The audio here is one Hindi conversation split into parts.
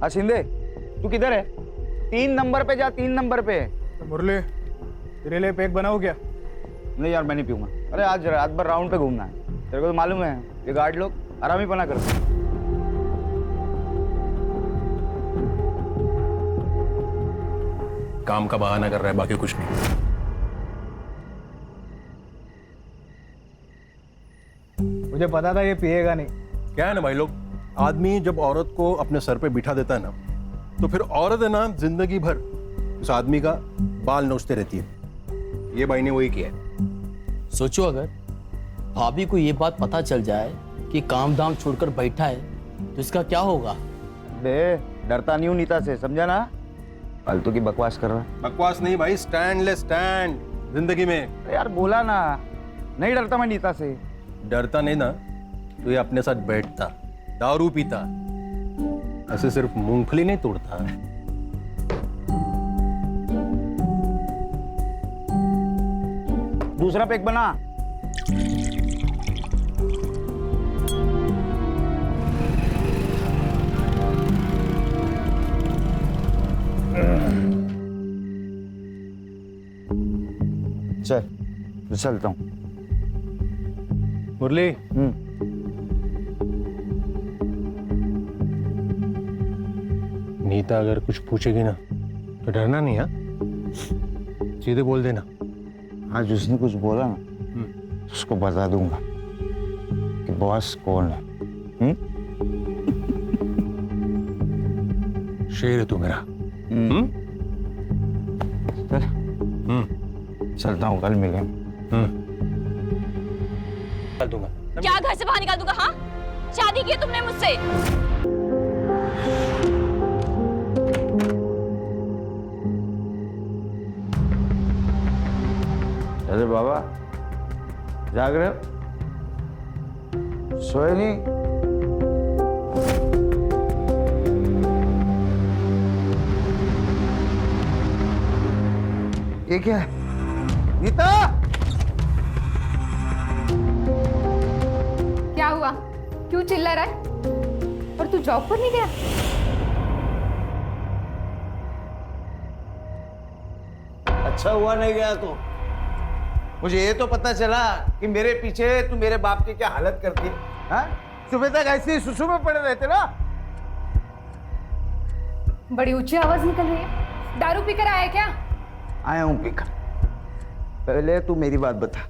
हाँ शिंदे, तू किधर है? 3 नंबर पे जा, 3 नंबर पे। तो मुरली, तेरे लिए पैक बनाओ क्या? नहीं यार, मैं नहीं पीऊंगा। अरे आज रात भर राउंड पे घूमना है, तेरे को तो मालूम है ये गार्ड लोग आरामी पना करते हैं। काम का बहाना कर रहा है, बाकी कुछ नहीं। मुझे पता था ये पिएगा नहीं। क्या है ना भाई लोग, आदमी जब औरत को अपने सर पे बिठा देता है ना, तो फिर औरत है ना जिंदगी भर उस आदमी का बाल नोचते रहती है। ये भाई ने वही किया है। सोचो अगर भाभी को ये बात पता चल जाए कि काम धाम छोड़कर बैठा है तो इसका क्या होगा? बे डरता नहीं हूँ नीता से, समझा ना? फालतू की बकवास कर रहा है। बकवास नहीं भाई, स्टैंड ले स्टैंड जिंदगी में। अरे यार बोला ना, नहीं डरता मैं नीता से। डरता नहीं ना तो ये अपने साथ बैठता, दारू पीता, ऐसे सिर्फ मूंगफली नहीं तोड़ता। दूसरा पैक बना। चल, चलता हूँ। मुरली, नीता अगर कुछ पूछेगी ना तो डरना नहीं। हाँ, सीधे बोल देना। आज उसने कुछ बोला ना, उसको बता दूंगा कि बॉस कौन है। शेर है तू मेरा। चल, चलता हूँ, कल मिलेंगे। निकाल दूंगा। क्या घर से बाहर निकाल दूंगा? हाँ, शादी की है तुमने मुझसे। अरे बाबा, जाग रहे हो? सोए नहीं? ये क्या है? नीता! क्या हुआ? क्यों चिल्ला रहा है? और तू जॉब पर नहीं गया? अच्छा हुआ नहीं गया तो। मुझे ये तो पता चला कि मेरे पीछे तू मेरे बाप की क्या हालत करती है। हाँ? सुबह तक ऐसे ही सुसु में पड़े रहते ना। बड़ी ऊंची आवाज निकल रही है। दारू पीकर आया क्या? आया हूं पीकर। पहले तू मेरी बात बता,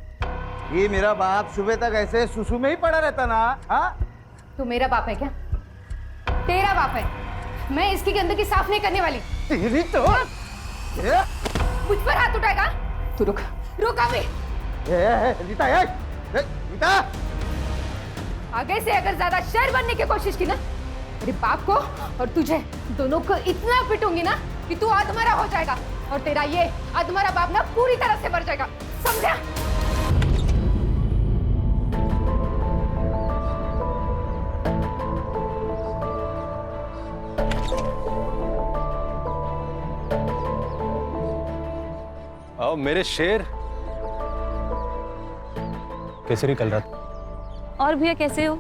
ये मेरा बाप सुबह तक ऐसे सुसु में ही पड़ा रहता ना? हाँ? तू मेरा बाप है क्या? तेरा बाप है। मैं इसकी गंदगी साफ नहीं करने वाली। तेरी तो मुझ पर हाथ उठाएगा? तू रुक, रुक अभी। रीता, रीता! आगे से अगर ज्यादा शेर बनने की कोशिश की ना, मेरे बाप को और तुझे दोनों को इतना पिटूंगी ना कि तू अधमरा हो जाएगा और तेरा ये अधमरा बाप ना पूरी तरह से मर जाएगा, समझा? आओ मेरे शेर, कैसे रही कल रात? और भैया कैसे हो?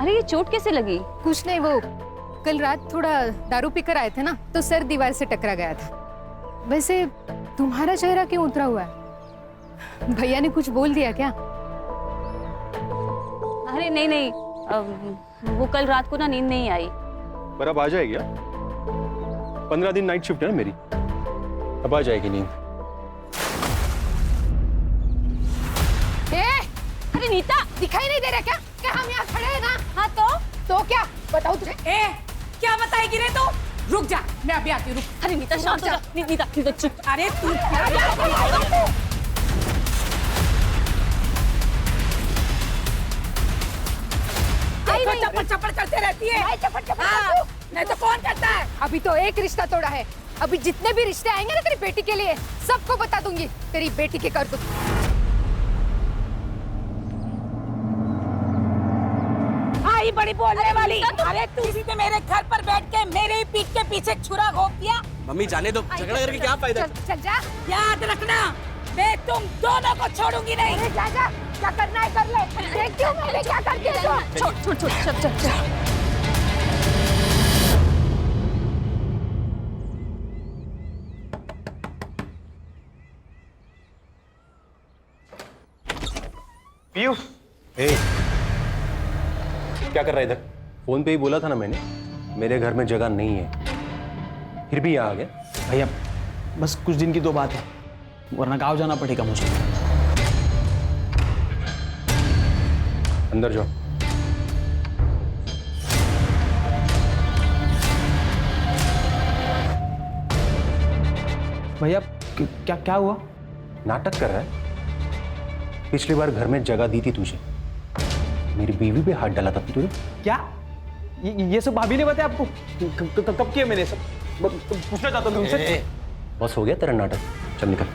अरे ये चोट कैसे लगी? कुछ नहीं, वो कल रात थोड़ा दारू पीकर आए थे ना, तो सर दीवार से टकरा गया था। वैसे तुम्हारा चेहरा क्यों उतरा हुआ है? भैया ने कुछ बोल दिया क्या? अरे नहीं नहीं, वो कल रात को ना नींद नहीं आई। पर अब आ जाएगी। 15 दिन नाइट शिफ्ट है ना मेरी, अब आ जाएगी नींद। अरे नीता, दिखाई नहीं दे रहा क्या कि हम यहाँ खड़े हैं ना? हाँ तो क्या बताऊँ तुझे? क्या बताएगी रे तू? रुक जा, मैं अभी आती हूँ। रुक। अरे नीता शांत हो जा। नीता चुप। अरे तू क्या चप्पड़ चप्पड़ करते रहती है। नहीं तो कौन करता है? अभी तो एक रिश्ता तोड़ा है, अभी जितने भी रिश्ते आएंगे ना तेरी बेटी के लिए, सबको बता दूंगी तेरी बेटी की करतूत। आई बड़ी बोलने वाली। अरे तू किसी ने मेरे घर पर बैठ के मेरे ही पीठ के पीछे छुरा घोंप दिया। मम्मी जाने दो, झगड़ा करके क्या फायदा? चल जा। याद रखना, मैं तुम दोनों को छोड़ूंगी नहीं। जा जा। क्या करना है कर ले, देखती हूँ मैं क्या करती हूँ। छोड़ छोड़ छोड़ चल चल चल। पीयू, ए, क्या कर रहा है इधर? फोन पे ही बोला था ना मैंने, मेरे घर में जगह नहीं है, फिर भी यहाँ आ गया। भैया बस कुछ दिन की तो बात है, वरना गाँव जाना पड़ेगा मुझे। अंदर जाओ। भैया क्या क्या हुआ? नाटक कर रहा है। पिछली बार घर में जगह दी थी तुझे, मेरी बीवी पे हाथ डाला था तुझे। क्या ये सब भाभी ने बताया आपको? कब किया मैंने सब? पूछना चाहता हूँ तुमसे। बस हो गया तेरा नाटक, चल निकल।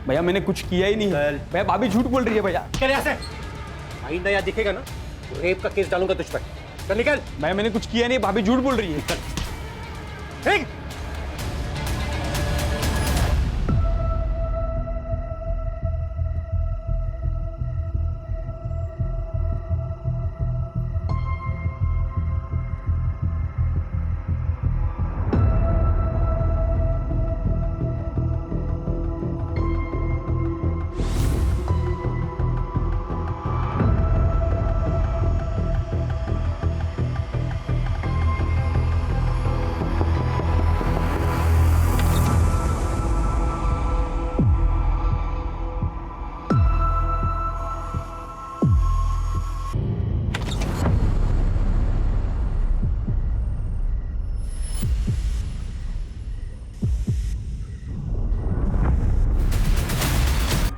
भैया मैंने कुछ किया ही नहीं है भैया, भाभी झूठ बोल रही है भैया। चल यहाँ से, आइंदा यहाँ दिखेगा ना तो रेप का केस डालूंगा तुझ पर। चल निकल। भैया मैंने कुछ किया नहीं, भाभी झूठ बोल रही है। ठीक।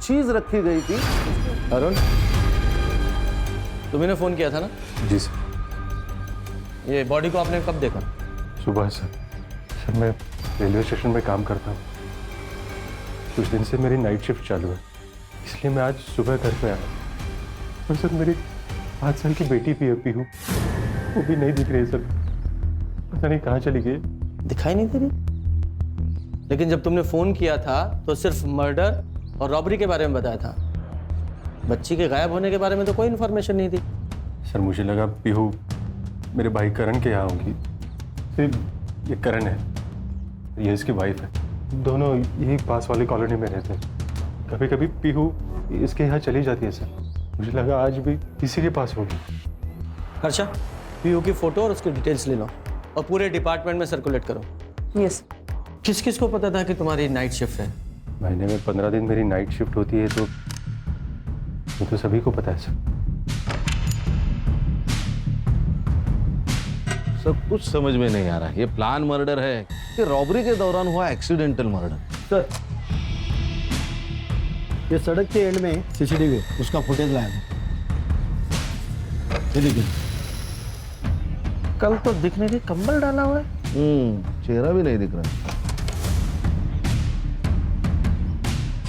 चीज रखी गई थी। अरुण, तुम्ही फोन किया था ना? जी सर। ये बॉडी को आपने कब देखा? सुबह सर मैं रेलवे स्टेशन में काम करता हूँ, कुछ दिन से मेरी नाइट शिफ्ट चालू है, इसलिए मैं आज सुबह घर पे आया। और सर मेरी 5 साल की बेटी भी अभी हूँ, वो भी नहीं दिख रही है सर, पता नहीं कहाँ चली गई। दिखाई नहीं दे रही? लेकिन जब तुमने फोन किया था तो सिर्फ मर्डर और रॉबरी के बारे में बताया था, बच्ची के गायब होने के बारे में तो कोई इन्फॉर्मेशन नहीं थी। सर मुझे लगा पीहू मेरे भाई करण के यहाँ होंगी, फिर ये करण है, ये इसकी वाइफ है, दोनों यही पास वाली कॉलोनी में रहते हैं। कभी कभी पीहू इसके यहाँ चली जाती है सर, मुझे लगा आज भी किसी के पास होगी। हर्षा, पीयू की फोटो और उसकी डिटेल्स ले लो और पूरे डिपार्टमेंट में सर्कुलेट करो। यस। किस किस को पता था कि तुम्हारी नाइट शिफ्ट है? महीने में 15 दिन मेरी नाइट शिफ्ट होती है, तो ये तो सभी को पता है सर। सब कुछ समझ में नहीं आ रहा है, ये प्लान मर्डर है कि रॉबरी के दौरान हुआ एक्सीडेंटल मर्डर? सर ये सड़क के एंड में सीसीटीवी उसका फुटेज लाया था, ये देखिए। कल तो दिखने के कंबल डाला हुआ है, चेहरा भी नहीं दिख रहा।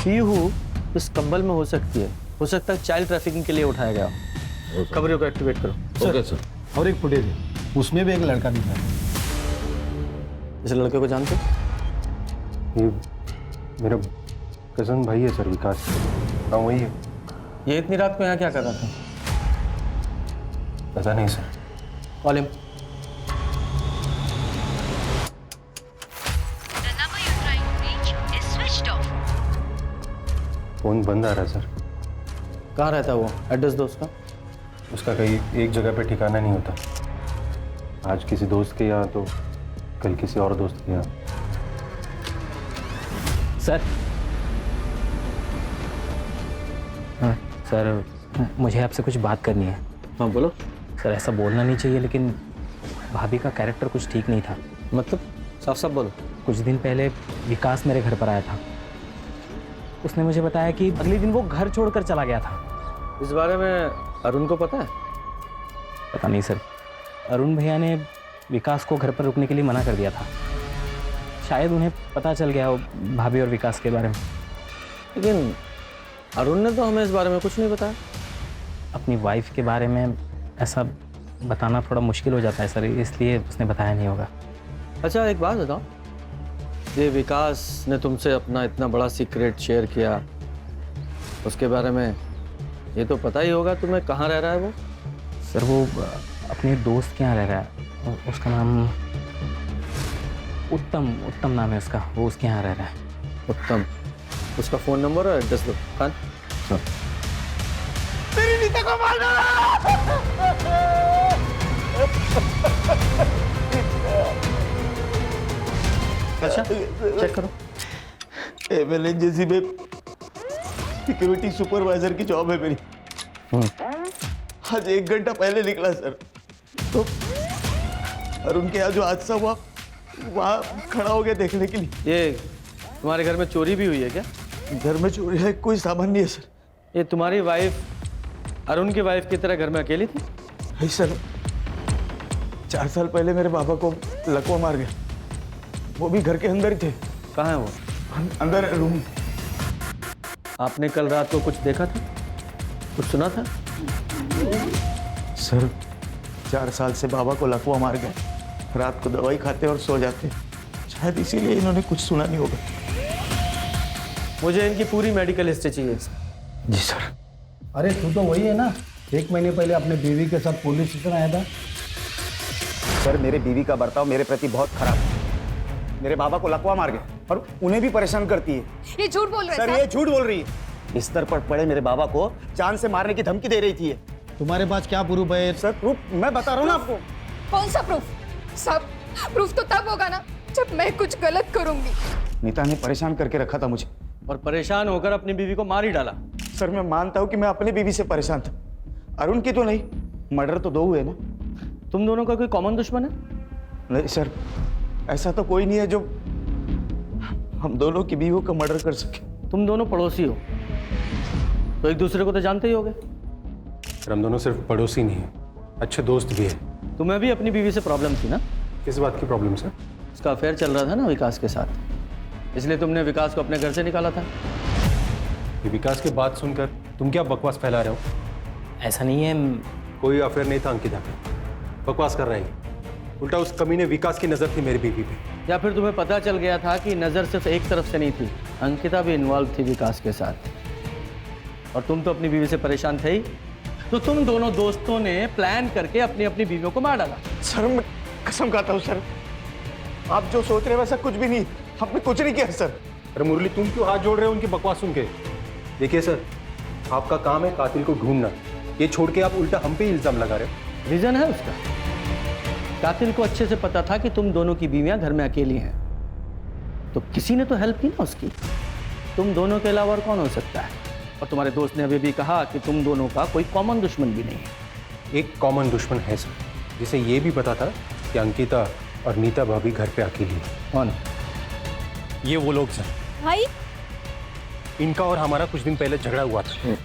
पीहू इस कंबल में हो सकती है, हो सकता है चाइल्ड ट्रैफिकिंग के लिए उठाया गया। खबरों को एक्टिवेट करो। Okay sir. और एक फुटेज है, उसमें भी एक लड़का दिख रहा है। इस लड़के को जानते? ये मेरा कजन भाई है सर, विकास। हाँ वही है। ये इतनी रात को यहाँ क्या कर रहा था? पता नहीं सर। Call him. फोन बंद आ रहा है सर। कहाँ रहता है वो? एड्रेस दो उसका। उसका कहीं एक जगह पे ठिकाना नहीं होता, आज किसी दोस्त के यहाँ तो कल किसी और दोस्त के यहाँ। सर हाँ सर, मुझे आपसे कुछ बात करनी है। हाँ बोलो। सर ऐसा बोलना नहीं चाहिए, लेकिन भाभी का कैरेक्टर कुछ ठीक नहीं था। मतलब साफ साफ बोलो। कुछ दिन पहले विकास मेरे घर पर आया था, उसने मुझे बताया कि अगले दिन वो घर छोड़कर चला गया था। इस बारे में अरुण को पता है? पता नहीं सर, अरुण भैया ने विकास को घर पर रुकने के लिए मना कर दिया था। शायद उन्हें पता चल गया हो भाभी और विकास के बारे में। लेकिन अरुण ने तो हमें इस बारे में कुछ नहीं बताया। अपनी वाइफ के बारे में ऐसा बताना थोड़ा मुश्किल हो जाता है सर, इसलिए उसने बताया नहीं होगा। अच्छा एक बात बताओ, ये विकास ने तुमसे अपना इतना बड़ा सीक्रेट शेयर किया, उसके बारे में ये तो पता ही होगा तुम्हें कहाँ रह रहा है वो। सर वो अपने दोस्त के यहाँ रह रहा है, उसका नाम उत्तम नाम है उसका, वो उसके यहाँ रह रहा है। उत्तम, उसका फ़ोन नंबर और एड्रेस दो। खान मेरी नीता को मार अच्छा चेक करो। एमएलएनजेसी में सिक्योरिटी सुपरवाइजर की जॉब है मेरी। आज 1 घंटा पहले निकला सर, तो और उनके यहाँ जो हादसा हुआ वहाँ खड़ा हो गया देखने के लिए। ये तुम्हारे घर में चोरी भी हुई है क्या? घर में चोरी है, कोई सामान नहीं है सर। ये तुम्हारी वाइफ अरुण की वाइफ की तरह घर में अकेली थी? नहीं सर, 4 साल पहले मेरे बाबा को लकवा मार गया, वो भी घर के अंदर ही थे। कहाँ है वो? अंदर रूम। आपने कल रात को कुछ देखा था, कुछ सुना था? सर 4 साल से बाबा को लकवा मार गए, रात को दवाई खाते और सो जाते, शायद इसीलिए इन्होंने कुछ सुना नहीं होगा। मुझे इनकी पूरी मेडिकल हिस्ट्री चाहिए। जी सर। अरे तू तो वही है ना, 1 महीने पहले अपने बीवी के साथ पुलिस स्टेशन आया था। सर मेरे बीवी का बर्ताव मेरे प्रति बहुत खराब है। मेरे बाबा को लकवा मार गए और उन्हें भी परेशान करती है। ये झूठ बोल रहे सर हैं ये झूठ बोल रही है। बिस्तर पर पड़े मेरे बाबा को जान से मारने की धमकी दे रही थी ये। तुम्हारे पास क्या प्रूफ है? सर प्रूफ मैं बता रहा हूँ ना आपको। कौन सा प्रूफ? सब प्रूफ तो तब होगा ना जब मैं कुछ गलत करूंगी। नीता ने परेशान करके रखा था मुझे, और परेशान होकर अपनी बीवी को मार ही डाला। सर मैं मानता हूँ कि मैं अपनी बीवी से परेशान था, अरुण की तो नहीं। मर्डर तो 2 हुए ना। तुम दोनों का कोई कॉमन दुश्मन है? नहीं सर, ऐसा तो कोई नहीं है जो हम दोनों की बीवियों का मर्डर कर सके। तुम दोनों पड़ोसी हो तो एक दूसरे को तो जानते ही होगे। सर हम दोनों सिर्फ पड़ोसी नहीं हैं, अच्छे दोस्त भी हैं। तुम्हें भी अपनी बीवी से प्रॉब्लम थी ना? किस बात की प्रॉब्लम सर? उसका अफेयर चल रहा था ना विकास के साथ, इसलिए तुमने विकास को अपने घर से निकाला था। ये विकास की बात सुनकर तुम क्या बकवास फैला रहे हो? ऐसा नहीं है। कोई अफेयर नहीं था अंकिता पे, बकवास कर रहे हैं। उल्टा उस कमीने विकास की नजर थी मेरी बीवी पे। या फिर तुम्हें पता चल गया था कि नज़र सिर्फ एक तरफ से नहीं थी, अंकिता भी इन्वॉल्व थी विकास के साथ, और तुम तो अपनी बीवी से परेशान थे ही, तो तुम दोनों दोस्तों ने प्लान करके अपनी अपनी बीवियों को मार डाला। सर मैं कसम खाता हूँ सर, आप जो सोच रहे हैं वैसा कुछ भी नहीं, हमने कुछ नहीं किया सर। अरे मुरली तुम क्यों हाथ जोड़ रहे हो उनकी बकवास सुन के? देखिए सर, आपका काम है कातिल को ढूंढना, ये छोड़ के आप उल्टा हम पे इल्जाम लगा रहे हो। रीजन है उसका, कातिल को अच्छे से पता था कि तुम दोनों की बीवियां घर में अकेली हैं, तो किसी ने तो हेल्प की ना उसकी। तुम दोनों के अलावा और कौन हो सकता है? और तुम्हारे दोस्त ने अभी भी कहा कि तुम दोनों का कोई कॉमन दुश्मन भी नहीं है। एक कॉमन दुश्मन है सर, जिसे ये भी पता था कि अंकिता और नीता भाभी घर पे अकेली है। कौन? ये वो लोग सर। भाई इनका और हमारा कुछ दिन पहले झगड़ा हुआ था,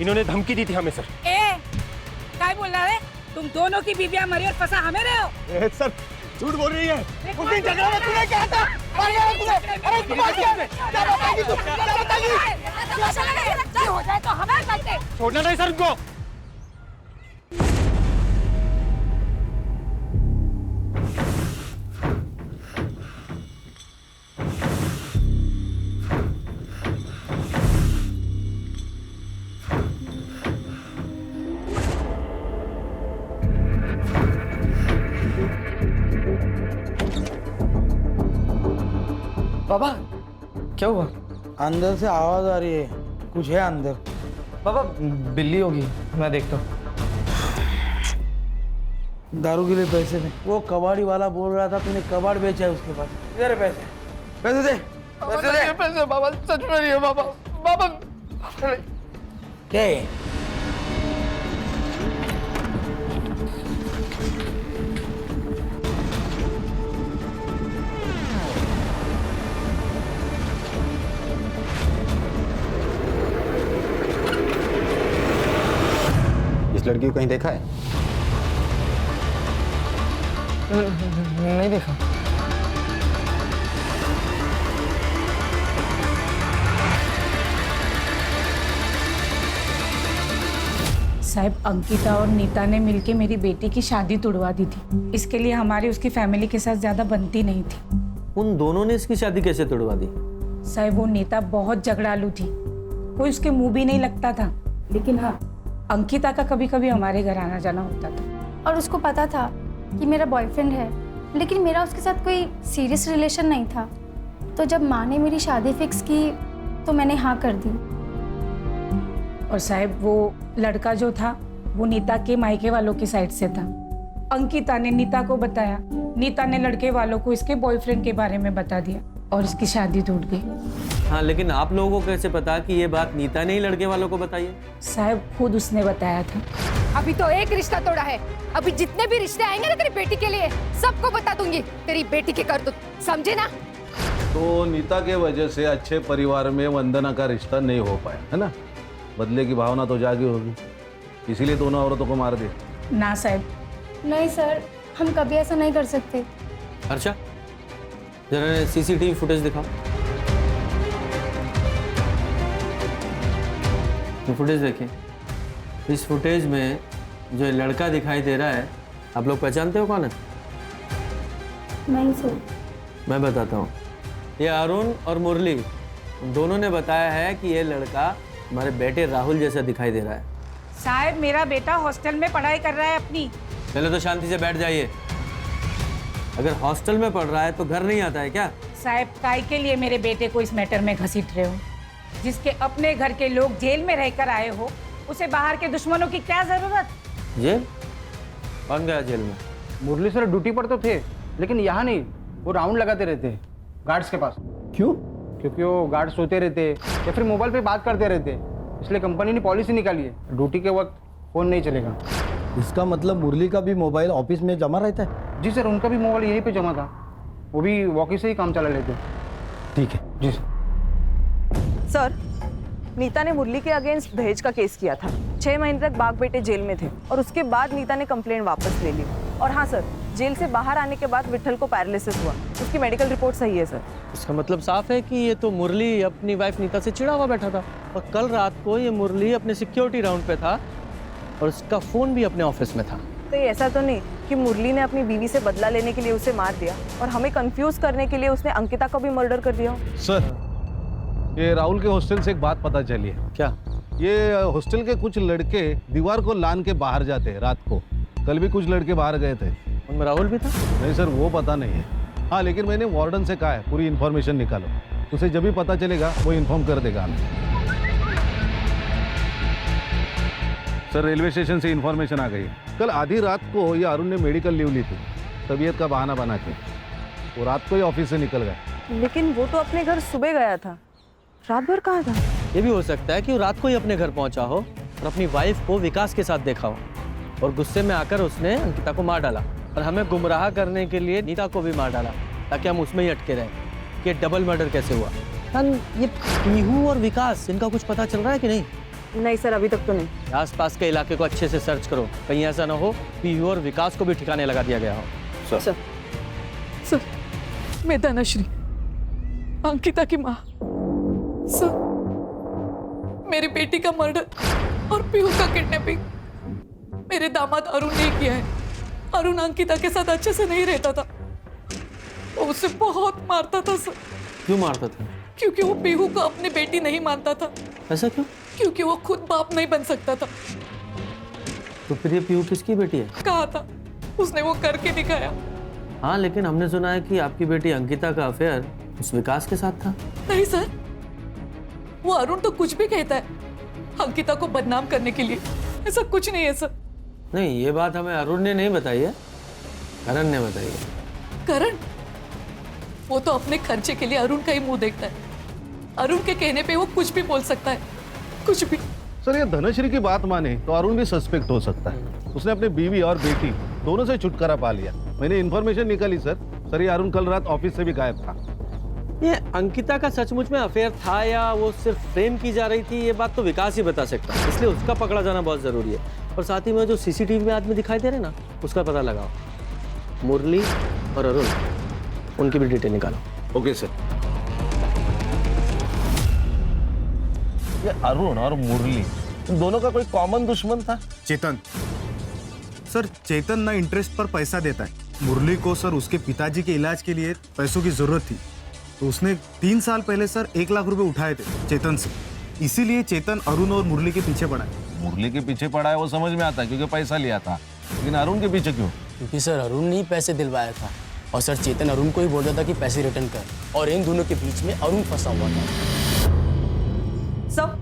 इन्होंने धमकी दी थी हमें सर। क्या बोल रहा है? तुम दोनों की बीवियां मरी और फंसा हमें रहे हो। सर झूठ बोल रही है। उस दिन झगड़ा में तूने क्या था? अरे तुम क्या बताएगी? तुम क्या बताएगी? हो जाए तो हमें करते। छोड़ना नहीं सर उनको। बाबा क्या हुआ? अंदर से आवाज आ रही है, कुछ है अंदर। बाबा बिल्ली होगी, मैं देखता हूँ। दारू के लिए पैसे नहीं। वो कबाड़ी वाला बोल रहा था तूने कबाड़ बेचा है उसके पास। इधर है पैसे, पैसे दे, पैसे दे। पैसे बाबा सच में नहीं है बाबा। बाबा क्या है? इस लड़की को कहीं देखा है? नहीं देखा। साहब अंकिता और नीता ने मिलके मेरी बेटी की शादी तुड़वा दी थी। इसके लिए हमारी उसकी फैमिली के साथ ज्यादा बनती नहीं थी। उन दोनों ने इसकी शादी कैसे तुड़वा दी? साहब वो नीता बहुत झगड़ालू थी, कोई उसके मुंह भी नहीं लगता था। लेकिन हाँ, अंकिता का कभी कभी हमारे घर आना जाना होता था। और उसको पता था कि मेरा बॉयफ्रेंड है, लेकिन मेरा उसके साथ कोई सीरियस रिलेशन नहीं था। तो जब माँ ने मेरी शादी फिक्स की तो मैंने हाँ कर दी। और साहब, वो लड़का जो था वो नीता के मायके वालों की साइड से था। अंकिता ने नीता को बताया, नीता ने लड़के वालों को इसके बॉयफ्रेंड के बारे में बता दिया और इसकी शादी टूट गई। हाँ, लेकिन आप लोगों को कैसे पता कि ये बात नीता ने ही लड़के वालों को बताई है? साहब, खुद उसने बताया था। अभी तो एक रिश्ता तोड़ा है, अभी जितने भी रिश्ते आएंगे ना तेरी बेटी के लिए सबको बता दूंगी तेरी बेटी के करतूत, समझे ना? तो नीता के वजह से अच्छे परिवार में वंदना का रिश्ता नहीं हो पाया, है ना? बदले की भावना तो जागी होगी, इसीलिए दोनों औरतों को मार दिया। ना साहब। नहीं सर, हम कभी ऐसा नहीं कर सकते। अर्चा, जरा सीसीटीवी फुटेज दिखाओ। तो फुटेज देखिए। इस फुटेज में जो ये लड़का दिखाई दे रहा है, आप लोग पहचानते हो कौन है? नहीं सर। मैं बताता हूँ। ये अरुण और मुरली दोनों ने बताया है कि ये लड़का हमारे बेटे राहुल जैसा दिखाई दे रहा है। साहब, मेरा बेटा हॉस्टल में पढ़ाई कर रहा है अपनी। पहले तो शांति से बैठ जाइए। अगर हॉस्टल में पढ़ रहा है तो घर नहीं आता है क्या? साहब, काय के लिए मेरे बेटे को इस मैटर में घसीट रहे हो? जिसके अपने घर के लोग जेल में रहकर आए हो, उसे बाहर के दुश्मनों की क्या जरूरत? जेल? कौन गया जेल में? मुरली सर ड्यूटी पर तो थे, लेकिन यहाँ नहीं, वो राउंड लगाते रहते गार्ड्स के पास। क्यों? क्योंकि वो गार्ड सोते रहते या फिर मोबाइल पे बात करते रहते, इसलिए कंपनी ने पॉलिसी निकाली है, ड्यूटी के वक्त फोन नहीं चलेगा। इसका मतलब मुरली का भी मोबाइल ऑफिस में जमा रहता है? जी सर, उनका भी मोबाइल यहीं पे जमा था, वो भी वॉकी से ही काम चला लेते। ठीक है जी सर। सर, नीता ने मुरली के अगेंस्ट दहेज का केस किया था। 6 महीने तक बाग बेटे जेल में थे और उसके बाद नीता ने कंप्लेंट वापस ले ली। और हाँ सर, जेल से बाहर आने के बाद विट्ठल को पैरालिसिस हुआ, उसकी मेडिकल रिपोर्ट सही है सर। इसका मतलब साफ है कि ये तो मुरली अपनी वाइफ नीता से चिढ़ा हुआ बैठा था, और कल रात को ये मुरली अपने सिक्योरिटी राउंड पे था और उसका फोन भी अपने ऑफिस में था। तो ये ऐसा तो नहीं कि मुरली ने अपनी बीवी से बदला लेने के लिए उसे मार दिया और हमें कंफ्यूज करने के लिए उसने अंकिता को भी मर्डर कर दिया? सर, ये राहुल के हॉस्टल से एक बात पता चली है। क्या? ये हॉस्टल के कुछ लड़के दीवार को लान के बाहर जाते हैं रात को। कल भी कुछ लड़के बाहर गए थे। उनमें राहुल भी था? नहीं सर, वो पता नहीं है। हाँ, लेकिन मैंने वार्डन से कहा है पूरी इन्फॉर्मेशन निकालो, उसे जब भी पता चलेगा वो इन्फॉर्म कर देगा हमें। सर, रेलवे स्टेशन से इन्फॉर्मेशन आ गई। कल आधी रात को ये अरुण ने मेडिकल लीव ली थी, तबीयत का बहाना बना के वो रात को ही ऑफिस से निकल गए। लेकिन वो तो अपने घर सुबह गया था, रात भर कहाँ था? ये भी हो सकता है कि वो रात को ही अपने घर पहुंचा हो और अपनी वाइफ को विकास के साथ देखा हो और गुस्से में आकर उसने अंकिता को मार डाला और हमें गुमराह करने के लिए नीता को भी मार डाला, ताकि हम उसमें ही अटके रहें कि ये डबल मर्डर कैसे हुआ। ये पीहू और विकास, इनका कुछ पता चल रहा है कि नहीं? नहीं सर, अभी तक तो नहीं। आसपास के इलाके को अच्छे से सर्च करो, कहीं ऐसा ना हो पीहू और विकास को भी ठिकाने लगा दिया गया हो। सर, मैं धनश्री, अंकिता की माँ। सर, मेरी बेटी का मर्डर और पीहू का किडनैपिंग मेरे दामाद अरुण ने किया है। अरुण अंकिता के साथ अच्छे से नहीं रहता था, वो उसे बहुत मारता था सर। क्यों मारता था? क्योंकि वो पीहू को अपनी बेटी नहीं मानता था। ऐसा क्यों? क्योंकि वो खुद बाप नहीं बन सकता था। तो फिर ये पीहू किसकी बेटी है? कहा था, उसने वो करके दिखाया। हाँ, लेकिन हमने सुना है कि आपकी बेटी अंकिता का अफेयर उस विकास के साथ था। नहीं सर, वो अरुण तो कुछ भी कहता है अंकिता को बदनाम करने के लिए, ऐसा कुछ नहीं है सर। नहीं, ये बात हमें अरुण ने नहीं बताई है, करण ने बताई है। करण? वो तो अपने खर्चे के लिए अरुण का ही मुंह देखता है। अरुण के कहने पे वो कुछ भी बोल सकता है, कुछ भी। सर, ये धनश्री की बात माने तो अरुण भी सस्पेक्ट हो सकता है। उसने अपनी बीवी और बेटी दोनों से छुटकारा पा लिया। मैंने इन्फॉर्मेशन निकाली सर, ये अरुण कल रात ऑफिस से भी गायब था। ये अंकिता का सचमुच में अफेयर था या वो सिर्फ फ्रेम की जा रही थी, ये बात तो विकास ही बता सकता है, इसलिए उसका पकड़ा जाना बहुत जरूरी है। और साथ ही में जो सीसीटीवी में आदमी दिखाई दे रहे ना, उसका पता लगाओ। मुरली और अरुण, उनकी भी डिटेल निकालो। Okay sir. ये अरुण और मुरली, इन दोनों का कोई कॉमन दुश्मन था? चेतन। सर, चेतन ना इंटरेस्ट पर पैसा देता है। मुरली को सर उसके पिताजी के इलाज के लिए पैसों की जरूरत थी, तो उसने 3 साल पहले सर 1 लाख रुपए उठाए थे चेतन से। इसीलिए चेतन अरुण और मुरली के पीछे पड़ा है। मुरली के पीछे पड़ा है वो समझ में आता है क्योंकि पैसा लिया था, लेकिन अरुण के पीछे क्यों? क्योंकि सर अरुण ने ही पैसे दिलवाया था और सर चेतन अरुण को ही बोल रहा था कि पैसे रिटर्न कर, और इन दोनों के बीच में अरुण फंसा हुआ था। सर,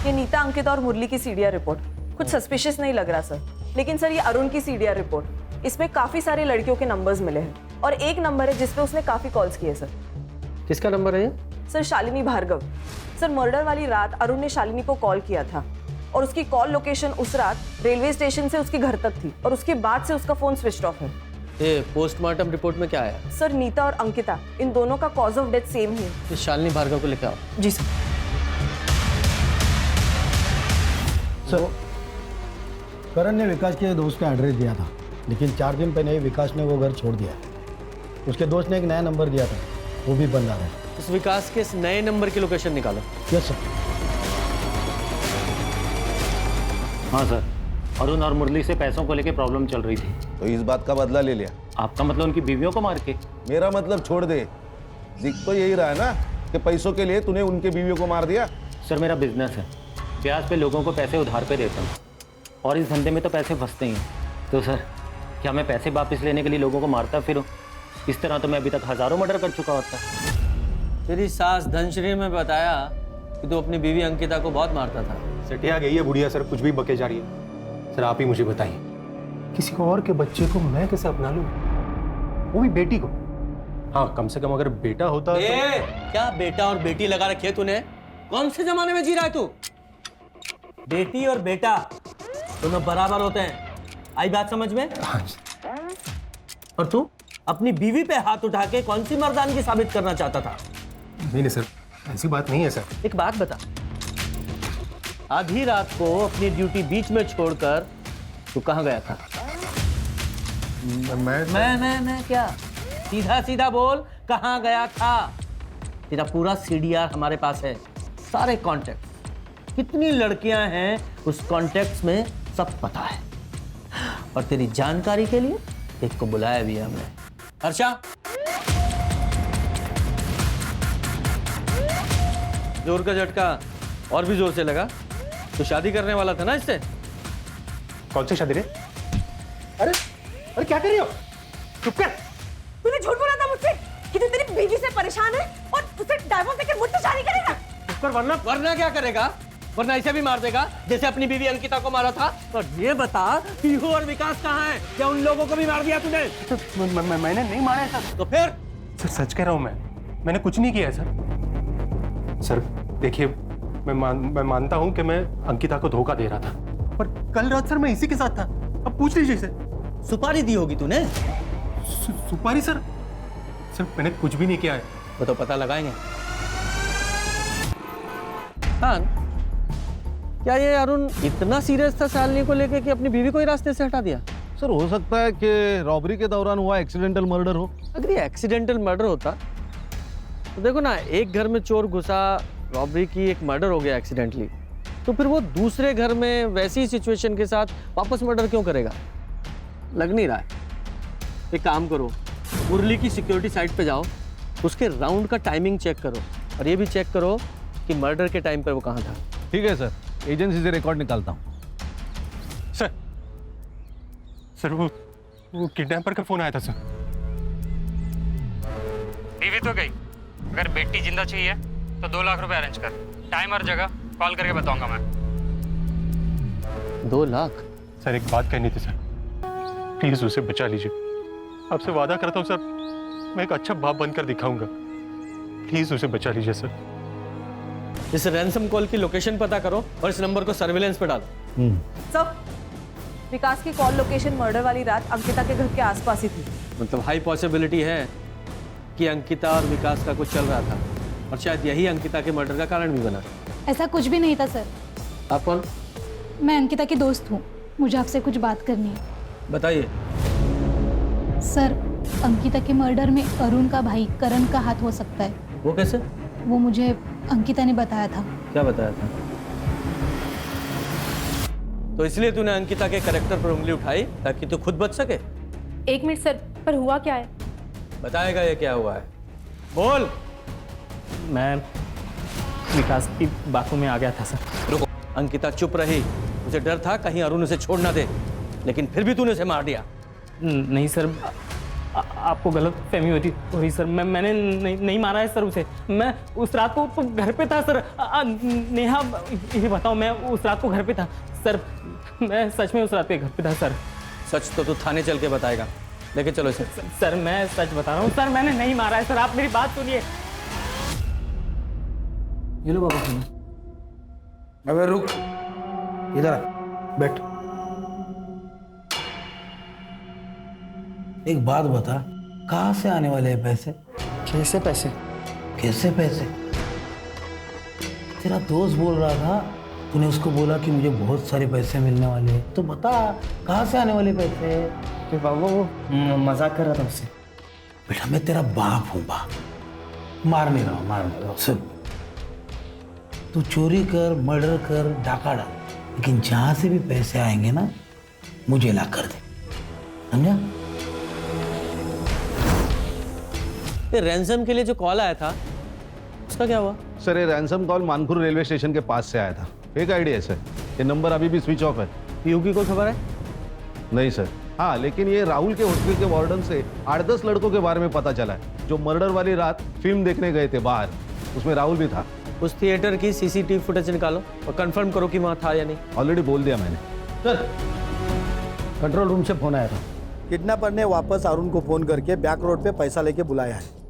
ये नीता, अंकिता और मुरली की सीडीआर रिपोर्ट कुछ सस्पिशियस नहीं लग रहा सर, लेकिन सर ये अरुण की सीडीआर रिपोर्ट, इसमें काफी सारी लड़कियों के नंबर्स मिले हैं और एक नंबर है जिसपे उसने काफी कॉल्स किए सर। किसका नंबर है ये? Sir Shalini Bhargav. Sir murder वाली रात अरुण ने शालिनी को कॉल किया था और उसकी कॉल लोकेशन उस रात रेलवे स्टेशन से उसके घर तक थी और उसके बाद से उसका फोन स्विच ऑफ है। ये पोस्टमार्टम रिपोर्ट में क्या आया? सर नीता और अंकिता इन दोनों का कॉज ऑफ डेथ सेम ही है। शालिनी भार्गव को लेकर आओ। जी सर। सर, करण ने विकास के दोस्त का एड्रेस दिया था, लेकिन 4 दिन पहले ही विकास ने वो घर छोड़ दिया। उसके दोस्त ने एक नया नंबर दिया था, वो भी बंद आ रहा है। उस विकास के इस नए नंबर की लोकेशन निकालो। Yes sir. हाँ सर, अरुण और मुरली से पैसों को लेके प्रॉब्लम चल रही थी, तो इस बात का बदला ले लिया। आपका मतलब उनकी बीवियों को मार के? मेरा मतलब छोड़ दे, दिख तो यही रहा है ना कि पैसों के लिए तूने उनके बीवियों को मार दिया। सर मेरा बिजनेस है, ब्याज पे लोगों को पैसे उधार पे देता हूँ और इस धंधे में तो पैसे फंसते ही हैं। तो सर क्या मैं पैसे वापस लेने के लिए लोगों को मारता फिरूं? इस तरह तो मैं अभी तक हजारों मर्डर कर चुका होता। तेरी सास धनश्री में बताया कि तू अपनी बीवी अंकिता को बहुत मारता था। सटिया गई है बुढ़िया सर, कुछ भी बके जा रही है। सर आप ही मुझे बताइए, किसी को और के बच्चे को मैं कैसे अपना लूं, वो भी बेटी को? हाँ, कम से कम अगर बेटा होता तो... क्या बेटा और बेटी लगा रखी है तूने? कौन से जमाने में जी रहा है तू? बेटी और बेटा दोनों बराबर होते हैं, आई बात समझ में? और तू अपनी बीवी पे हाथ उठा के कौन सी मर्दानगी साबित करना चाहता था? नहीं सर, ऐसी बात नहीं है सर। एक बात बता, आधी रात को अपनी ड्यूटी बीच में छोड़कर तू कहां गया था? मैं क्या? सीधा सीधा बोल, कहां गया था? तेरा पूरा सीडीआर हमारे पास है, सारे कॉन्टेक्ट, कितनी लड़कियां हैं उस कॉन्टेक्ट्स में सब पता है। और तेरी जानकारी के लिए एक को बुलाया भी है हमने। हर्षा, जोर का झटका और भी जोर से लगा। तो शादी करने वाला था ना इससे? कौन सी शादी रे? अरे क्या कर रही हो? चुप कर। तूने झूठ बोला था मुझसे कि तू तेरी बीवी से परेशान है और उसे डाइवोर्स देकर मुझसे शादी करेगा। चुप कर, वरना क्या करेगा? वरना ऐसे भी मार देगा जैसे अपनी बीवी अंकिता को मारा था। और ये बता, पीहू और विकास कहाँ हैं? क्या उन लोगों को भी मार दिया तूने? मैंने नहीं मारा है सर। तो फिर? सर सच कह रहा हूँ, मैंने कुछ नहीं किया है सर। सर देखिए, मैं मानता हूँ कि मैं अंकिता को धोखा दे रहा था, पर कल रात सर मैं इसी के साथ था। अब पूछ लीजिए इसे। सुपारी दी होगी तूने? सुपारी सर मैंने कुछ भी नहीं किया है। वो तो पता लगाएंगे। हाँ, क्या ये अरुण इतना सीरियस था शालिनी को लेके कि अपनी बीवी को ही रास्ते से हटा दिया? सर हो सकता है कि रॉबरी के दौरान हुआ एक्सीडेंटल मर्डर हो। अगर ये एक्सीडेंटल मर्डर होता तो देखो ना, एक घर में चोर घुसा, रॉबरी की, एक मर्डर हो गया एक्सीडेंटली, तो फिर वो दूसरे घर में वैसी सिचुएशन के साथ वापस मर्डर क्यों करेगा? लग नहीं रहा है। एक काम करो, मुरली की सिक्योरिटी साइट पे जाओ, उसके राउंड का टाइमिंग चेक करो और ये भी चेक करो कि मर्डर के टाइम पर वो कहाँ था। ठीक है सर, एजेंसी से रिकॉर्ड निकालता हूँ। सर वो किडनैपर का फोन आया था सर। बीवी तो गई, अगर बेटी जिंदा चाहिए तो 2 लाख रुपए अरेंज कर। टाइम और जगह कॉल करके बताऊंगा मैं। 2 लाख? सर एक बात कहनी थी सर, प्लीज उसे बचा लीजिए। आपसे वादा करता हूँ सर, मैं एक अच्छा बाप बनकर दिखाऊंगा। प्लीज उसे बचा लीजिए सर। इस रैंसम कॉल की लोकेशन पता करो और इस नंबर को सर्विलेंस पे डालो। सर, विकास की कॉल लोकेशन मर्डर वाली रात अंकिता के घर के आसपास ही थी। मतलब हाई पॉसिबिलिटी है कि अंकिता और विकास का कुछ चल रहा था और शायद यही अंकिता के मर्डर का कारण भी बना। ऐसा कुछ भी नहीं था सर। आप कौन? मैं अंकिता की दोस्त हूँ, मुझे आपसे कुछ बात करनी है। बताइए। सर, अंकिता के मर्डर में अरुण का भाई करण का हाथ हो सकता है। वो कैसे? वो मुझे अंकिता ने बताया था। क्या बताया था? तो इसलिए तूने अंकिता के कैरेक्टर पर उंगली उठाई ताकि तू खुद बच सके? 1 मिनट सर, पर हुआ क्या है? बताएगा ये क्या हुआ है? बोल। मैं विकास की बातों में आ गया था सर। रुको, अंकिता चुप रही। मुझे डर था कहीं अरुण उसे छोड़ ना दे, लेकिन फिर भी तूने उसे मार दिया। नहीं सर, आपको गलत फहमी हो रही सर। मैंने नहीं मारा है सर उसे। मैं उस रात को तो घर पे था सर। नेहा, ये बताओ, मैं उस रात को घर पे था सर। मैं सच में उस रात पे घर पे था सर। सच तो तू थाने चल के बताएगा, लेके चलो इसे। सर मैं सच बता रहा हूँ सर, मैंने नहीं मारा है सर। आप मेरी बात सुनिए। ये लो बाबा सुनो। अबे रुक, इधर आ, बैठ। एक बात बता, कहाँ से आने वाले हैं पैसे? कैसे पैसे? कैसे पैसे? तेरा दोस्त बोल रहा था, तूने उसको बोला कि मुझे बहुत सारे पैसे मिलने वाले हैं, तो बता कहाँ से आने वाले पैसे? तो बाबा वो मजाक कर रहा था उससे। बेटा मैं तेरा बाप हूँ बाप, मार नहीं रहा हूँ। सुन, तू चोरी कर, मर्डर कर, डाका डाल, लेकिन जहाँ से भी पैसे आएंगे ना, मुझे ला कर दे, समझा? ये रैंसम के लिए जो कॉल आया था उसका क्या हुआ? सर ये ransom call Manpur railway station के पास से आया था। फेक आईडी है सर, ये नंबर अभी भी स्विच ऑफ है। पीयू की कोई खबर है? नहीं सर। हाँ, लेकिन ये राहुल के हॉस्टल के वार्डन से 8-10 लड़कों के बारे में पता चला है जो मर्डर वाली रात फिल्म देखने गए थे बाहर। उसमें राहुल भी था। उस थिएटर की सीसीटीवी फुटेज निकालो और कंफर्म करो कि वहाँ था या नहीं। ऑलरेडी बोल दिया मैंने। सर, कंट्रोल रूम से फोन आया था। किडनैपर ने वापस अरुण को फोन करके बैक रोड पे पैसा लेके बुलाया है।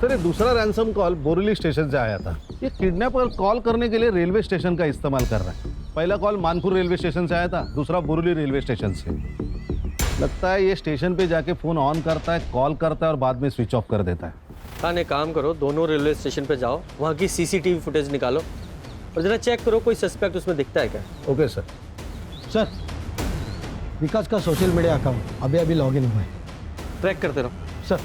सर ये दूसरा रैंसम कॉल बोरीली स्टेशन से आया था। ये किडनैपर कॉल करने के लिए रेलवे स्टेशन का इस्तेमाल कर रहा है। पहला कॉल मानपुर रेलवे स्टेशन से आया था, दूसरा बोरीली रेलवे स्टेशन से। लगता है ये स्टेशन पे जाके फोन ऑन करता है, कॉल करता है और बाद में स्विच ऑफ कर देता है। खाने काम करो, दोनों रेलवे स्टेशन पे जाओ, वहाँ की सीसीटीवी फुटेज निकालो और जरा चेक करो कोई सस्पेक्ट उसमें दिखता है क्या। Okay sir. सर, विकास का सोशल मीडिया अकाउंट अभी अभी लॉग इन हुआ है, ट्रैक करते रहो। सर,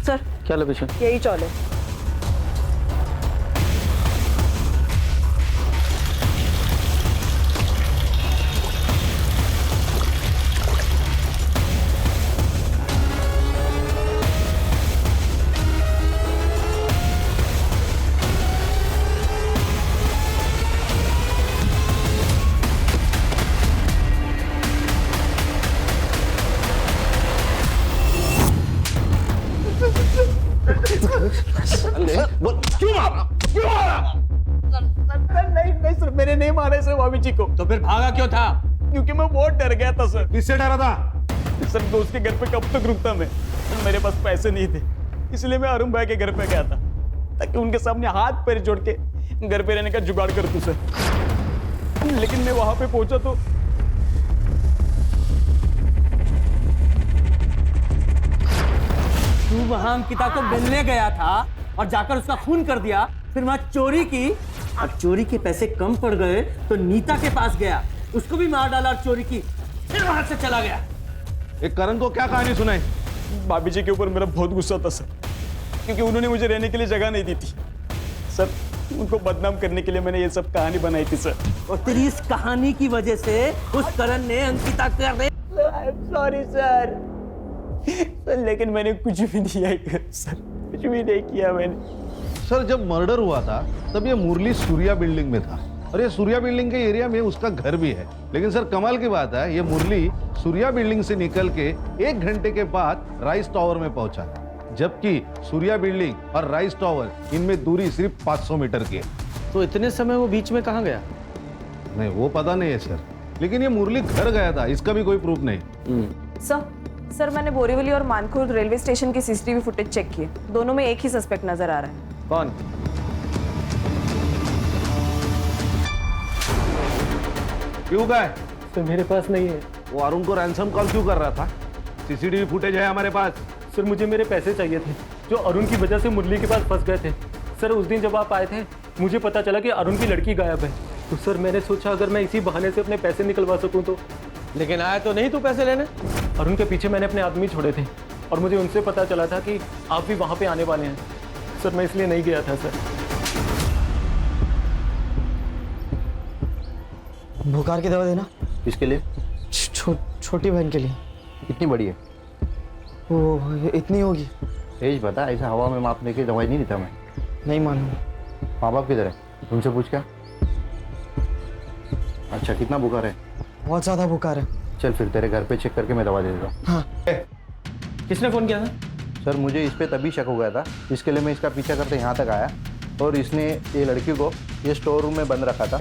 सर क्या लोकेशन? यही चौल है। क्यों मारा? क्यों मारा? नहीं सर, मैंने नहीं मारा सर भाभी जी को। तो फिर भागा क्यों था? क्योंकि मैं बहुत डर गया था सर। किससे डरा था? सर दोस्त के घर पे कब तक रुकता मैं? सर मेरे पास पैसे नहीं थे, इसलिए मैं अरुण भाई के घर पे गया था ताकि उनके सामने हाथ पैर जोड़ के घर पे रहने का जुगाड़ कर दूं सर। लेकिन मैं वहां पे पहुंचा तो तू वहां अंकिता को मिलने गया था और जाकर उसका खून कर दिया, फिर वहां चोरी की और चोरी के पैसे कम पड़ गए तो नीता के पास गया, उसको भी मार डाला और चोरी की, फिर वहां से चला गया। एक करण को क्या कहानी सुनाई? भाभी जी के ऊपर मेरा बहुत गुस्सा था सर, क्योंकि उन्होंने मुझे रहने के लिए जगह नहीं दी थी सर। उनको बदनाम करने के लिए मैंने ये सब कहानी बनाई थी सर। और तेरी इस कहानी की वजह से उस करण ने अंकिता कर सॉरी सर, लेकिन मैंने कुछ भी नहीं किया सर, कुछ भी नहीं किया मैंने। सर जब मर्डर हुआ था तब ये मुरली सूर्या बिल्डिंग में था और ये सूर्या बिल्डिंग के एरिया में उसका घर भी है। लेकिन सर कमाल की बात है, ये मुरली सूर्या बिल्डिंग से निकल के 1 घंटे के बाद राइस टावर में पहुंचा, जबकि सूर्या बिल्डिंग और राइस टावर इनमें दूरी सिर्फ 500 मीटर की है। तो इतने समय वो बीच में कहाँ गया? नहीं वो पता नहीं है सर, लेकिन ये मुरली घर गया था, इसका भी कोई प्रूफ नहीं। सर मैंने बोरीवली और मानकुर रेलवे स्टेशन की सीसीटीवी फुटेज चेक किए, दोनों में एक ही सस्पेक्ट नजर आ रहा है। कौन? क्यों का है? सर मेरे पास नहीं है। वो अरुण को रैंसम कॉल क्यों कर रहा था? सीसीटीवी फुटेज है हमारे पास। सर मुझे मेरे पैसे चाहिए थे जो अरुण की वजह से मुरली के पास फंस गए थे। सर उस दिन जब आप आए थे मुझे पता चला कि अरुण की लड़की गायब है, तो सर मैंने सोचा अगर मैं इसी बहाने से अपने पैसे निकलवा सकूं तो। लेकिन आया तो नहीं तू पैसे लेने? अरुण के पीछे मैंने अपने आदमी छोड़े थे और मुझे उनसे पता चला था कि आप भी वहाँ पे आने वाले हैं। सर मैं इसलिए नहीं गया था सर। बुखार की दवा देना। किसके लिए? छोटी बहन के लिए। कितनी बड़ी है? वो इतनी होगी। तेज बता, ऐसा हवा में मापने की दवाई नहीं देता मैं। नहीं मालूम। माँ बाप किधर है? तुमसे पूछ क्या? अच्छा, कितना बुखार है? बहुत ज़्यादा बुखार है। चल फिर तेरे घर पे चेक करके मैं दवा दे देता हूँ। हाँ। किसने फ़ोन किया था? सर मुझे इस पे तभी शक हो गया था, इसके लिए मैं इसका पीछा करते यहाँ तक आया और इसने ये लड़की को ये स्टोर रूम में बंद रखा था।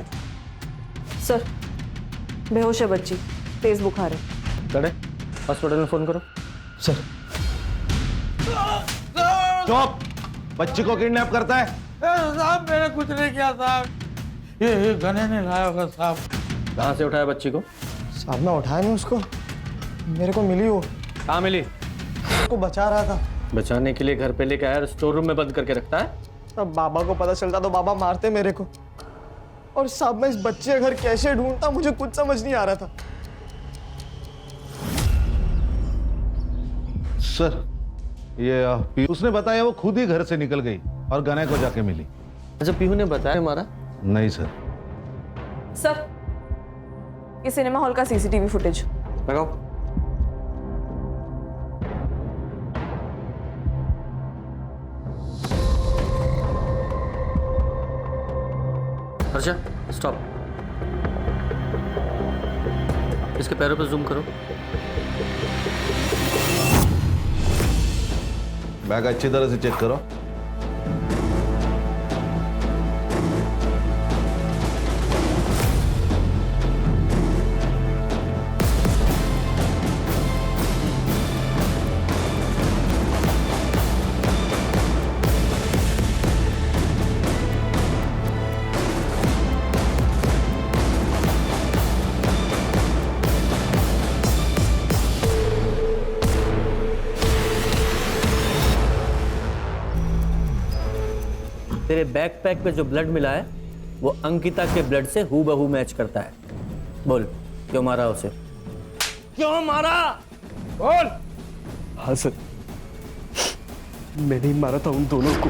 सर बेहोश है बच्ची, तेज बुखार है। चले हॉस्पिटल में फ़ोन करो। सर चुप! बच्ची को किडनैप करता है? साहब मैंने कुछ नहीं किया साहब, ये गने ने लाया होगा साहब। कहाँ से उठाया बच्ची को? साहब मैं उठाया नहीं उसको, मेरे को मिली वो। कहाँ मिली? उसको बचा रहा था। बचाने के लिए घर पे लेके आया और स्टोर रूम में बंद करके रखता है? अब बाबा को पता चलता तो बाबा मारते मेरे को। और साहब मैं इस बच्चे का घर कैसे ढूंढता, मुझे कुछ समझ नहीं आ रहा था। सर ये उसने बताया वो खुद ही घर से निकल गई और गने को जाके मिली। अच्छा पीहू ने बताया हमारा? नहीं सर। सर ये सिनेमा हॉल का सीसीटीवी फुटेज लगाओ। अच्छा स्टॉप। इसके पैरों पर जूम करो। बैग अच्छी तरह से चेक करो। तेरे बैकपैक पे जो ब्लड मिला है वो अंकिता के ब्लड से हूबहू मैच करता है। बोल क्यों मारा उसे? क्यों मारा? बोल। हाँ सर, मैंने ही मारा था उन दोनों को।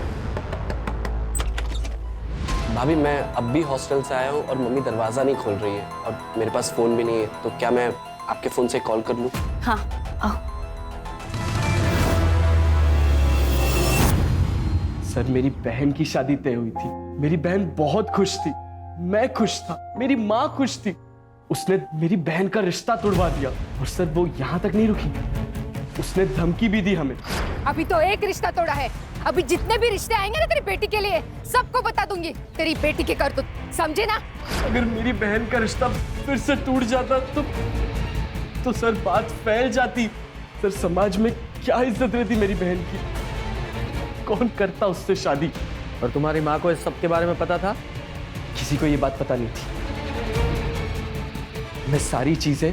भाभी मैं अब भी हॉस्टल से आया हूँ और मम्मी दरवाजा नहीं खोल रही है और मेरे पास फोन भी नहीं है, तो क्या मैं आपके फोन से कॉल कर लूँ? हाँ आओ। सर मेरी बहन की शादी तय हुई थी, मेरी बहन बहुत खुश थी, मैं खुश था, मेरी माँ खुश थी। उसने मेरी बहन का रिश्ता तोड़वा दिया और सर वो यहाँ तक नहीं रुकी, उसने धमकी भी दी हमें। अभी तो एक रिश्ता तोड़ा है, अभी जितने भी रिश्ते आएंगे ना तेरी बेटी के लिए सबको बता दूंगी तेरी बेटी के करतूत, समझे ना? अगर मेरी बहन का रिश्ता फिर से टूट जाता तो सर बात फैल जाती। सर समाज में क्या इज्जत रहती मेरी बहन की, कौन करता उससे शादी? और तुम्हारी माँ को इस सब के बारे में पता था? किसी को ये बात पता नहीं थी। मैं सारी चीजें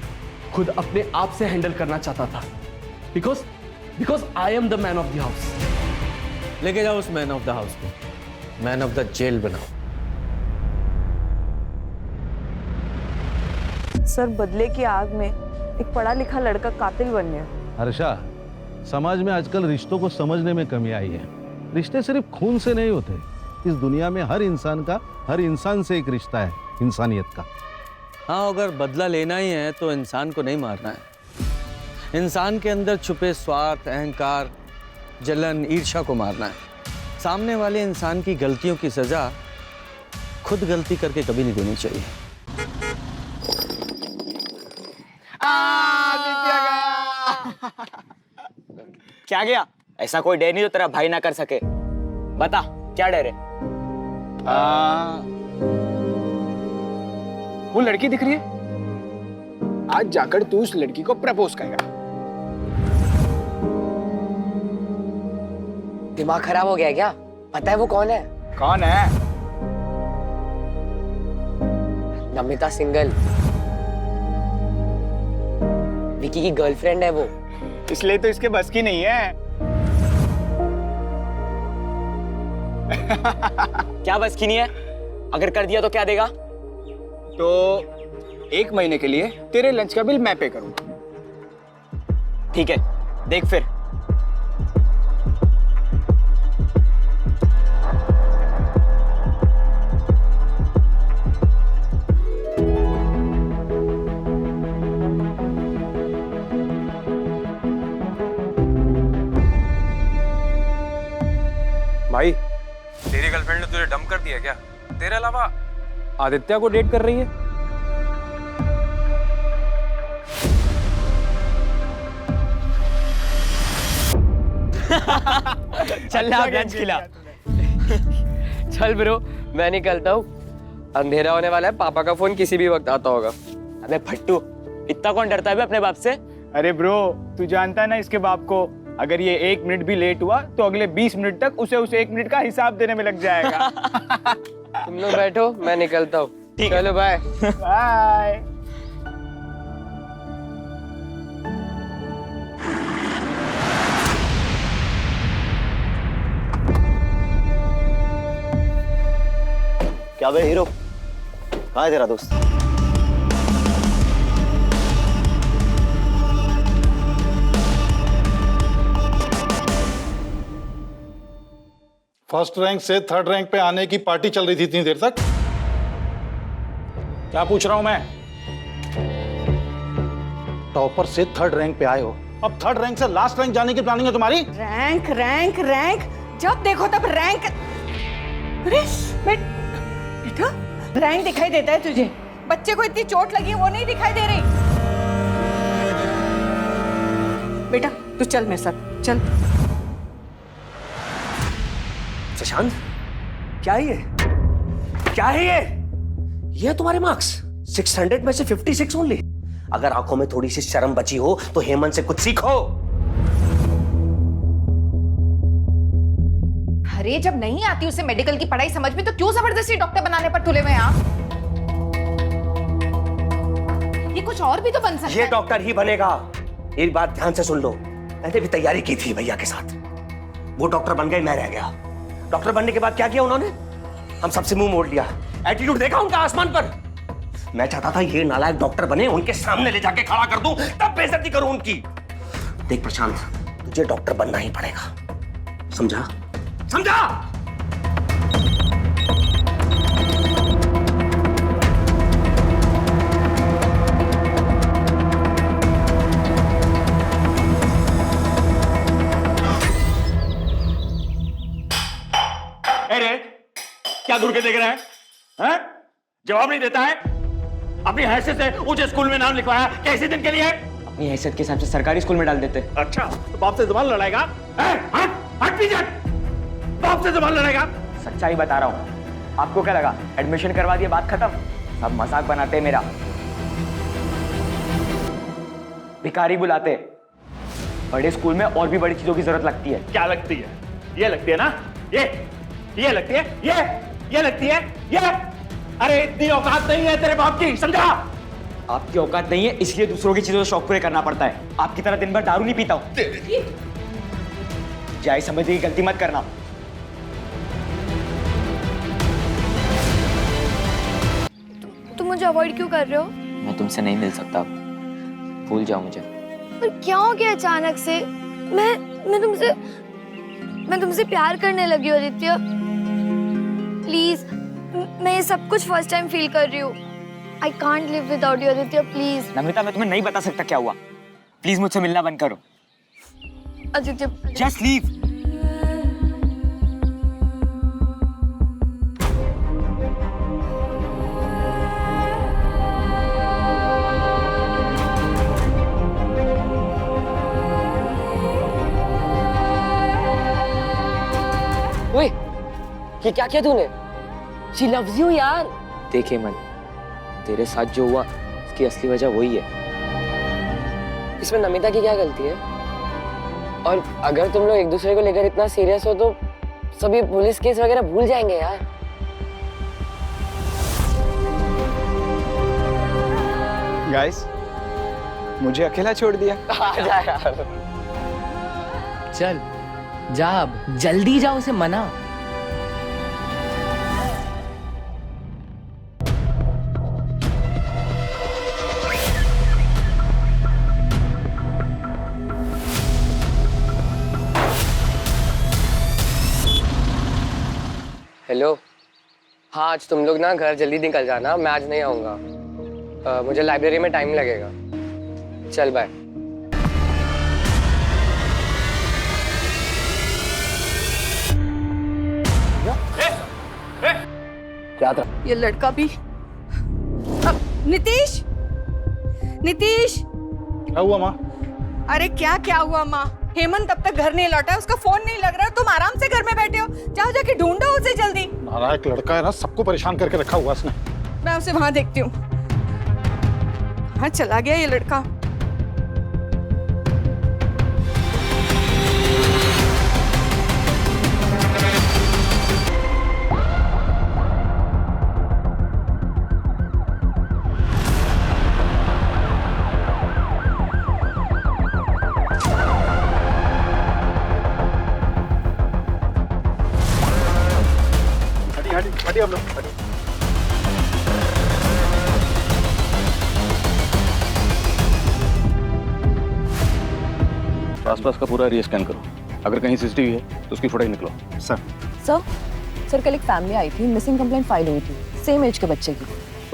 खुद अपने आप से हैंडल करना चाहता था, because I am the man of the house. लेके जाओ उस मैन ऑफ द हाउस को, मैन ऑफ द जेल बनाओ। सर बदले की आग में एक पढ़ा लिखा लड़का कातिल बन गया। हर्षा, समाज में आजकल रिश्तों को समझने में कमी आई है। रिश्ते सिर्फ खून से नहीं होते, इस दुनिया में हर इंसान से एक रिश्ता है, इंसानियत का। हाँ, अगर बदला लेना ही है तो इंसान को नहीं मारना है। इंसान के अंदर छुपे स्वार्थ, अहंकार, जलन, ईर्ष्या को मारना है। सामने वाले इंसान की गलतियों की सजा खुद गलती करके कभी नहीं देनी चाहिए। क्या गया? ऐसा कोई डर नहीं जो तेरा भाई ना कर सके। बता क्या डर है? वो लड़की दिख रही है, आज जाकर तू उस लड़की को प्रपोज करेगा। दिमाग खराब हो गया क्या? पता है वो कौन है? कौन है? नमिता सिंगल। लड़की की गर्लफ्रेंड है वो, इसलिए तो इसके बस की नहीं है। क्या बस की नहीं है? अगर कर दिया तो क्या देगा? तो 1 महीने के लिए तेरे लंच का बिल मैं पे करूंगा। ठीक है, देख फिर। भाई, तेरी गर्लफ्रेंड ने तुझे डंप कर दिया क्या? तेरे अलावा आदित्य को डेट कर रही है? चल ना लंच खिला। चल ब्रो, मैं निकलता हूँ। अंधेरा होने वाला है, पापा का फोन किसी भी वक्त आता होगा। अबे फट्टू, इतना कौन डरता है बे अपने बाप से? अरे ब्रो, तू जानता है ना इसके बाप को, अगर ये 1 मिनट भी लेट हुआ तो अगले 20 मिनट तक उसे 1 मिनट का हिसाब देने में लग जाएगा। तुम लोग बैठो, मैं निकलता हूँ। चलो बाय। बाय। क्या बे हीरो, कहाँ है तेरा दोस्त? फर्स्ट रैंक से 3rd रैंक पे आने की पार्टी चल रही थी इतनी देर तक। क्या पूछ रहा हूं मैं? टॉपर से 3rd रैंक पे आए हो, अब 3rd रैंक से लास्ट रैंक जाने की प्लानिंग है तुम्हारी? रैंक रैंक रैंक, जब देखो तब रैंक। अरे बेटा, रैंक दिखाई देता है तुझे? बच्चे को इतनी चोट लगी है वो नहीं दिखाई दे रही? बेटा तू चल मेरे साथ, चल। प्रशांत, क्या है ये? क्या है ये? ये तुम्हारे मार्क्स 600 में से 56 ओनली। अगर आंखों में थोड़ी सी शर्म बची हो तो हेमंत से कुछ सीखो। अरे जब नहीं आती उसे मेडिकल की पढ़ाई समझ में तो क्यों जबरदस्ती डॉक्टर बनाने पर तुले हुए हैं आप? ये कुछ और भी तो बन सकता है। ये डॉक्टर ही बनेगा। एक बात ध्यान से सुन लो, मैंने भी तैयारी की थी भैया के साथ। वो डॉक्टर बन गए, मैं रह गया। डॉक्टर बनने के बाद क्या किया उन्होंने? हम सबसे मुंह मोड़ लिया। एटीट्यूड देखा उनका आसमान पर। मैं चाहता था ये नालायक डॉक्टर बने, उनके सामने ले जाके खड़ा कर दूं, तब बेइज्जती करूं उनकी। देख प्रशांत, तुझे डॉक्टर बनना ही पड़ेगा, समझा? समझा? अरे क्या घूर के देख रहा है? हैं? जवाब नहीं देता है? अपनी हैसियत से ऊंचे स्कूल में नाम लिखवाया, कैसे दिन के लिए? अपनी हैसियत के हिसाब से सरकारी स्कूल में डाल देते। अच्छा, तो बाप से ज़बान लड़ाएगा? हट पीछे! बाप से ज़बान लड़ाएगा? सच्चाई बता रहा हूँ। आपको क्या लगा एडमिशन करवा दिया बात खत्म? सब मजाक बनाते हैं मेरा। भिखारी बुलाते। बड़े स्कूल में और भी बड़ी चीजों की जरूरत लगती है। क्या लगती है? ये लगती है ना? ये लगती है? ये लगती है? ये? अरे इतनी औकात नहीं है तेरे बाप की, समझा? आपकी औकात नहीं है, इसलिए दूसरों की चीजों से शौक पूरे करना पड़ता है। आपकी तरह दिन भर दारू नहीं पीता हूं। जाए समझने की गलती मत करना। तुम मुझे अवॉइड क्यों कर रहे हो? मैं तुमसे नहीं मिल सकता, भूल जाओ मुझे। पर क्या हो गया अचानक से? मैं तुमसे प्यार करने लगी हूँ आदित्य। प्लीज, मैं ये सब कुछ फर्स्ट टाइम फील कर रही हूँ। I can't live without you Aditya, please. Namrata, मैं तुम्हें नहीं बता सकता क्या हुआ। प्लीज मुझसे मिलना बंद करो। Aditya just leave. ओए, ये क्या किया तूने? She loves you यार। देखे मन, तेरे साथ जो हुआ इसकी असली वजह वही है। इसमें नमिता की क्या गलती है? और अगर तुम लोग एक दूसरे को लेकर इतना सीरियस हो तो सभी पुलिस केस वगैरह भूल जाएंगे यार। गाइस, मुझे अकेला छोड़ दिया। चल जा, अब जल्दी जा, उसे मना। हेलो, हाँ आज तुम लोग ना घर जल्दी निकल जाना, मैं आज नहीं आऊँगा। मुझे लाइब्रेरी में टाइम लगेगा। चल बाय। क्या था? ये लड़का भी। अब नीतीश, नीतीश। क्या हुआ माँ? अरे क्या हुआ माँ? हेमंत अब तक घर नहीं लौटा, उसका फोन नहीं लग रहा, तुम आराम से घर में बैठे हो। जाओ जाके ढूंढो उसे जल्दी। नालायक लड़का है ना, सबको परेशान करके रखा हुआ उसने। मैं उसे वहां देखती हूँ। कहाँ चला गया ये लड़का? हटिए आप लोग, हटिए। आसपास का पूरा एरिया स्कैन करो, अगर कहीं सीसीटीवी है तो उसकी फुटेज निकलो। सर कल एक फैमिली आई थी, मिसिंग कंप्लेंट फाइल हुई थी, सेम एज के बच्चे की।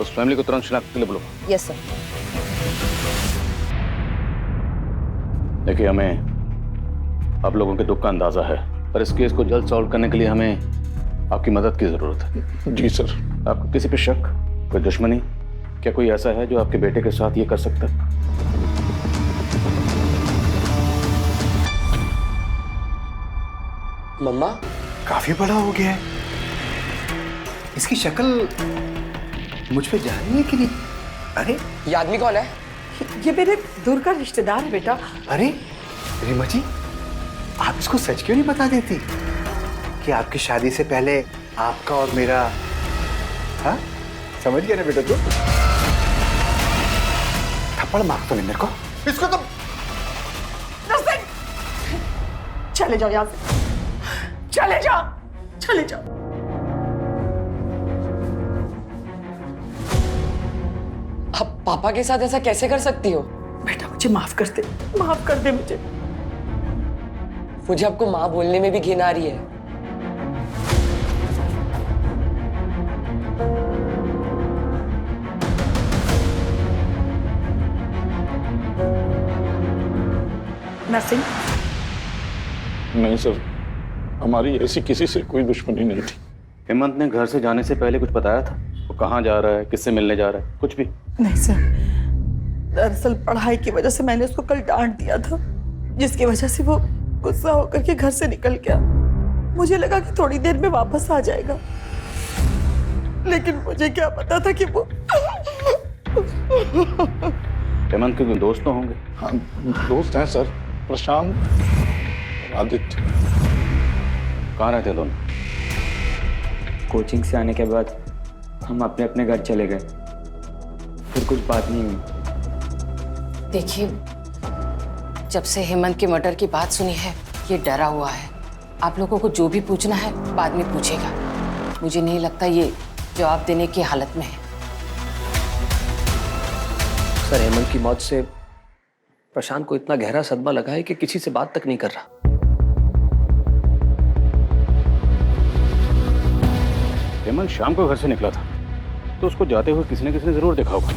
उस फैमिली को तुरंत शिनाख्त के लिए बुलाओ। Yes sir. देखिए, हमें आप लोगों के दुख का अंदाजा है, पर इस केस को जल्द सॉल्व करने के लिए हमें आपकी मदद की जरूरत है। जी सर। आपको किसी पे शक, कोई दुश्मनी, क्या कोई ऐसा है जो आपके बेटे के साथ ये कर सकता है? मम्मा काफी बड़ा हो गया है, इसकी शक्ल मुझ पे जा रही है कि नहीं? अरे ये आदमी कौन है? ये मेरे दूर का रिश्तेदार है बेटा। अरे रीमा जी, आप इसको सच क्यों नहीं बता देती कि आपकी शादी से पहले आपका और मेरा, हाँ समझ गया ना बेटा तू? थप्पड़ मार तो नहीं मेरे को, इसको तो। चले जाओ यहाँ से, चले जाओ, चले जाओ। आप पापा के साथ ऐसा कैसे कर सकती हो? बेटा मुझे माफ कर दे, माफ कर दे मुझे। मुझे आपको माँ बोलने में भी घिन आ रही है। नरसिंह, नहीं सर, हमारी ऐसी किसी से कोई दुश्मनी नहीं थी। हेमंत ने घर से जाने से पहले कुछ बताया था? वो कहाँ जा रहा है, किससे मिलने जा रहा है, कुछ भी? नहीं सर, दरअसल पढ़ाई की वजह से मैंने उसको कल डांट दिया था, जिसकी वजह से वो गुस्सा होकर के घर से निकल गया। मुझे लगा कि थोड़ी देर में वापस आ जाएगा, लेकिन मुझे क्या पता था कि वो। हेमंत के कोई दोस्त तो होंगे? हाँ दोस्त हैं सर, प्रशांत, आदित्य। कहाँ रहते दोनों? कोचिंग से आने के बाद हम अपने अपने घर चले गए, फिर कुछ बात नहीं हुई। देखिए, जब से हेमंत के मर्डर की बात सुनी है, ये डरा हुआ है। आप लोगों को जो भी पूछना है बाद में पूछेगा। मुझे नहीं लगता ये जवाब देने की हालत में है। सर, हेमंत की मौत से प्रशांत को इतना गहरा सदमा लगा है कि किसी से बात तक नहीं कर रहा। हेमंत शाम को घर से निकला था, तो उसको जाते हुए किसी न किसी ने जरूर देखा होगा।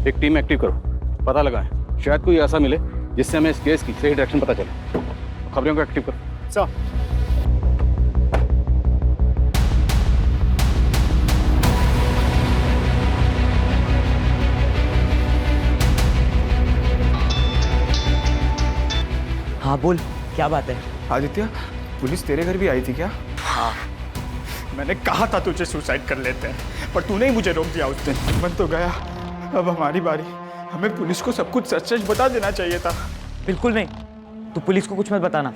एक टीम एक्टिव करो, पता लगाएं, शायद कोई ऐसा मिले जिससे हमें इस केस की सही डायरेक्शन पता चले। खबरों को एक्टिव करो। सर। हाँ बोल, क्या बात है? आदित्य, पुलिस तेरे घर भी आई थी क्या? हाँ। मैंने कहा था तुझे सुसाइड कर लेते हैं, पर तूने ही मुझे रोक दिया उस दिन। बन तो गया, अब हमारी बारी। हमें पुलिस को सब कुछ सच सच बता देना चाहिए था। बिल्कुल नहीं, तू पुलिस को कुछ मत बताना,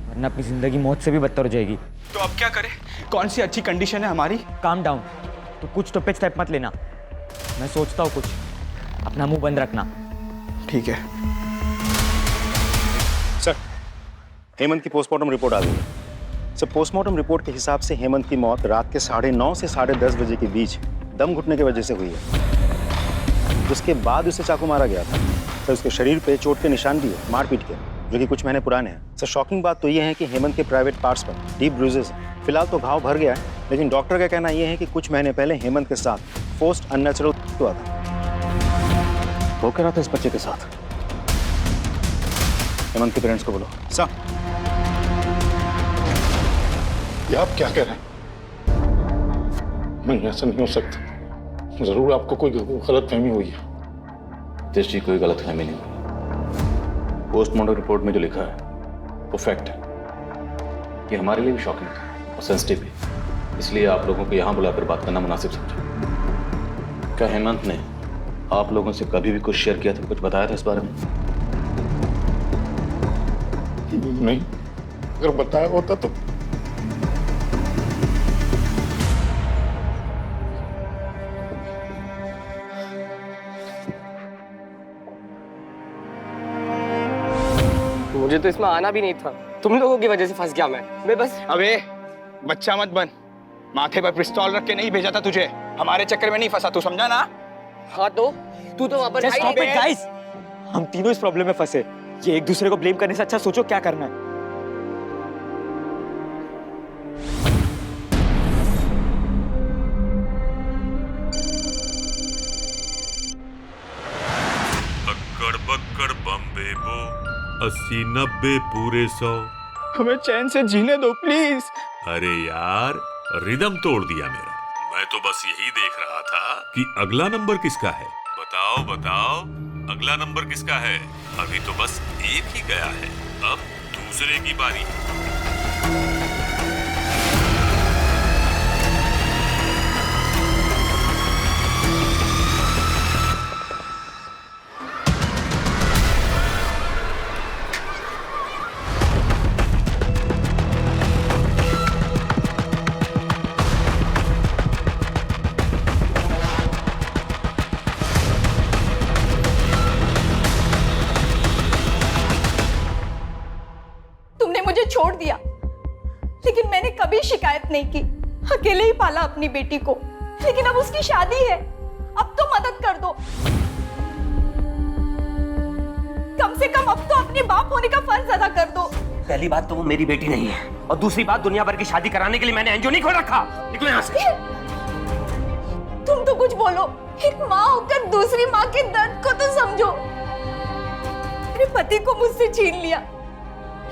वरना अपनी जिंदगी मौत से भी बदतर हो जाएगी। तो अब क्या करें? कौन सी अच्छी कंडीशन है हमारी? काम डाउन, तू कुछ तो पे स्टेप मत लेना। मैं सोचता हूँ कुछ, अपना मुंह बंद रखना। ठीक है सर, हेमंत की पोस्टमार्टम रिपोर्ट आ गई है। सर, पोस्टमार्टम रिपोर्ट के हिसाब से हेमंत की मौत रात के 9:30 से 10:30 बजे के बीच दम घुटने की वजह से हुई है। उसके बाद उसे चाकू मारा गया था। सर, उसके शरीर पे चोट के निशान भी है, मारपीट के, जो कि कुछ महीने पुराने हैं। सर, शॉकिंग बात तो ये है कि हेमंत के प्राइवेट पार्ट्स पर डीप ब्रूजेस हैं। फिलहाल तो घाव भर गया है, लेकिन डॉक्टर का कहना यह है कि कुछ महीने पहले हेमंत के साथ फोर्स्ड अननेचुरल हुआ था। वो कह रहा था इस बच्चे के साथ। हेमंत के पेरेंट्स को बोलो। सर, ये आप क्या कह रहे हैं? नहीं, ऐसा नहीं हो सकता। जरूर आपको कोई गलतफहमी हुई है। नितेश जी, कोई गलतफहमी नहीं हुई। पोस्टमार्टम रिपोर्ट में जो लिखा है वो फैक्ट है। ये हमारे लिए भी शॉकिंग था और सेंसिटिव भी, इसलिए आप लोगों को यहाँ बुलाकर बात करना मुनासिब समझा। क्या हेमंत ने आप लोगों से कभी भी कुछ शेयर किया था, कुछ बताया था इस बारे में? नहीं, अगर बताया होता तो मुझे तो इसमें आना भी नहीं था। तुम लोगों की वजह से फंस गया मैं बस। अबे बच्चा मत बन, माथे पर पिस्तौल रख के नहीं भेजा था तुझे। हमारे चक्कर में नहीं फंसा, तू समझा ना? हाँ तो तू तो वहां पर गाइस, हम तीनों इस प्रॉब्लम में फंसे। ये एक दूसरे को ब्लेम करने से अच्छा सोचो क्या करना है। अक्कड़ बक्कड़ बम्बे बो 80-90 पूरे 100। हमें चैन से जीने दो प्लीज। अरे यार, रिदम तोड़ दिया मेरा। मैं तो बस यही देख रहा था कि अगला नंबर किसका है। बताओ बताओ, अगला नंबर किसका है? अभी तो बस एक ही गया है, अब दूसरे की बारी। छोड़ दिया, लेकिन मैंने कभी शिकायत नहीं की। अकेले ही पाला अपनी बेटी को, लेकिन अब उसकी शादी है। अब तो मदद कर दो। कम से कम अब तो अपने बाप होने का फर्ज अदा कर दो। पहली बात तो वो मेरी बेटी नहीं है, और दूसरी बात, दुनिया भर की शादी कराने के लिए मैंने एनजीओ नहीं खोल रखा। निकलो यहाँ से। तुम तो कुछ बोलो। एक माँ होकर दूसरी माँ के दर्द को तो समझो। मेरे पति को मुझसे छीन लिया,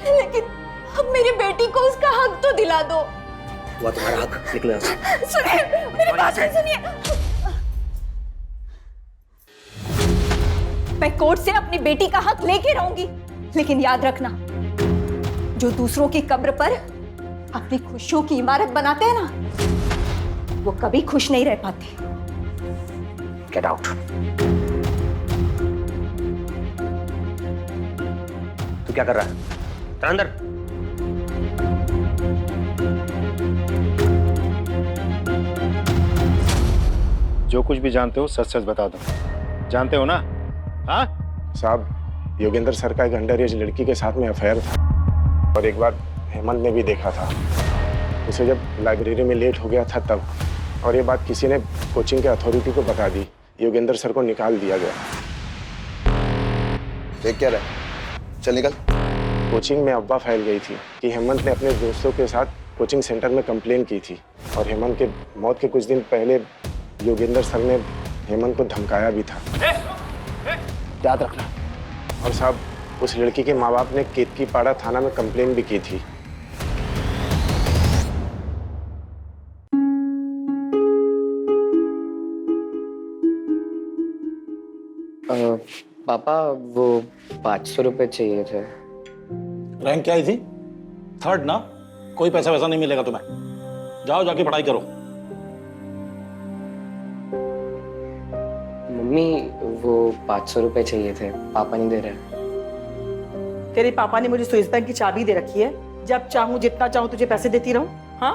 लेकिन अब मेरी बेटी को उसका हक तो दिला दो। वो तुम्हारा हक। निकलो यहाँ से। सुनिए, मेरी बात सुनिए। मैं कोर्ट से अपनी बेटी का हक लेके रहूंगी, लेकिन याद रखना, जो दूसरों की कब्र पर अपनी खुशियों की इमारत बनाते हैं ना, वो कभी खुश नहीं रह पाते। Get out. तू क्या कर रहा है? चल अंदर। जो कुछ भी जानते हो सच सच बता दो। जानते हो ना? हाँ साहब, योगेंद्र सर का एक अंडर एज लड़की के साथ में अफेयर था, और एक बार हेमंत ने भी देखा था उसे जब लाइब्रेरी में लेट हो गया था तब। और ये बात किसी ने कोचिंग के अथॉरिटी को बता दी। योगेंद्र सर को निकाल दिया गया। देख क्या रहा? चल निकल। कोचिंग में अफवाह फैल गई थी कि हेमंत ने अपने दोस्तों के साथ कोचिंग सेंटर में कंप्लेन की थी, और हेमंत के मौत के कुछ दिन पहले योगेंद्र सर ने हेमंत को धमकाया भी था। याद रखना। और साहब, उस लड़की के माँ बाप ने केतकीपाड़ा थाना में कंप्लेन भी की थी। पापा, वो 500 रुपए चाहिए थे। रैंक क्या आई थी? 3rd ना? कोई पैसा वैसा नहीं मिलेगा तुम्हें। जाओ, जाके पढ़ाई करो। मम्मी, वो 500 रुपए चाहिए थे, पापा नहीं दे रहे। तेरे पापा ने मुझे स्विस बैंक की चाबी दे रखी है, जब चाहूं जितना चाहूं तुझे पैसे देती रहूं। हाँ,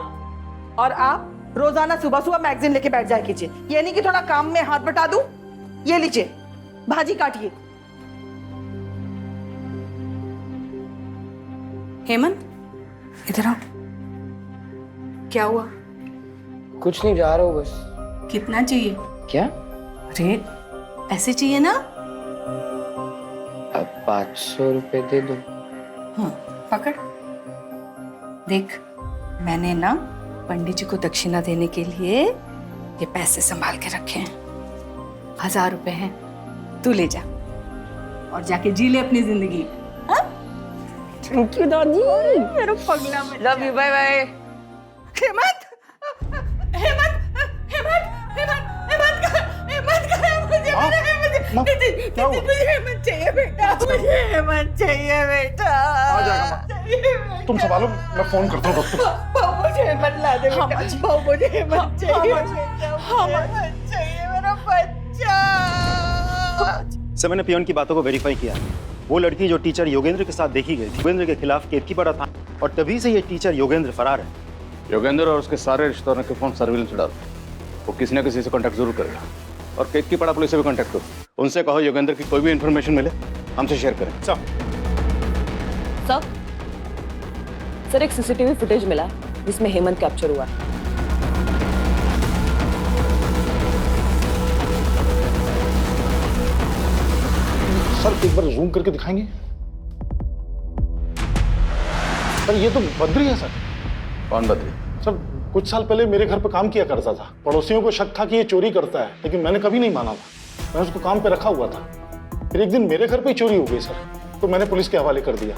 और आप रोजाना सुबह सुबह मैगजीन लेके बैठ जाया कीजिए। ये नहीं कि थोड़ा काम में हाथ बटा दूं। ये लीजिए, भाजी काटिए। हेमंत, इधर आओ। क्या हुआ? कुछ नहीं, जा रहा हूँ बस। कितना चाहिए? क्या? अरे ऐसे चाहिए ना? अब 500 रुपए दे दो। हाँ, पकड़। देख, मैंने ना पंडित जी को दक्षिणा देने के लिए ये पैसे संभाल के रखे हैं। 1000 रुपए हैं, तू ले जा और जाके जी ले अपनी जिंदगी। थैंक यू दादी। मेरा पगला, love you, bye bye. Hemant, Hemant, Hemant, Hemant, Hemant, Hemant, मुझे हेमंत चाहिए बेटा, मुझे हेमंत चाहिए बेटा। आ जाएगा, तुम संभालो, मैं फोन करता हूँ डॉक्टर। मुझे हेमंत ला दे बेटा, मुझे हेमंत चाहिए, हेमंत चाहिए मेरा बच्चा। सर, मैंने पियोन की बातों को वेरीफाई किया। वो लड़की जो टीचर योगेंद्र के साथ देखी गई थी, योगेंद्र के खिलाफ केस की पड़ा था और तभी से ये टीचर योगेंद्र फरार है। योगेंद्र और उसके सारे रिश्तेदारों के फोन सर्विलेंस डाल। वो किसी न किसी से कांटेक्ट जरूर करेगा। और केस की पड़ा पुलिस से भी कांटेक्ट करो। उनसे कहो योगेंद्र की कोई भी इंफॉर्मेशन मिले हमसे शेयर करें। सर, सर एक सीसीटीवी फुटेज मिला है जिसमें हेमंत कैप्चर हुआ है। सर एक बार जूम करके दिखाएंगे? सर ये तो बद्री है सर। कौन बद्री? सर कुछ साल पहले मेरे घर पे काम किया करता था। पड़ोसियों को शक था कि ये चोरी करता है, लेकिन मैंने कभी नहीं माना था। मैं उसको काम पे रखा हुआ था। फिर एक दिन मेरे घर पे ही चोरी हो गई सर, तो मैंने पुलिस के हवाले कर दिया।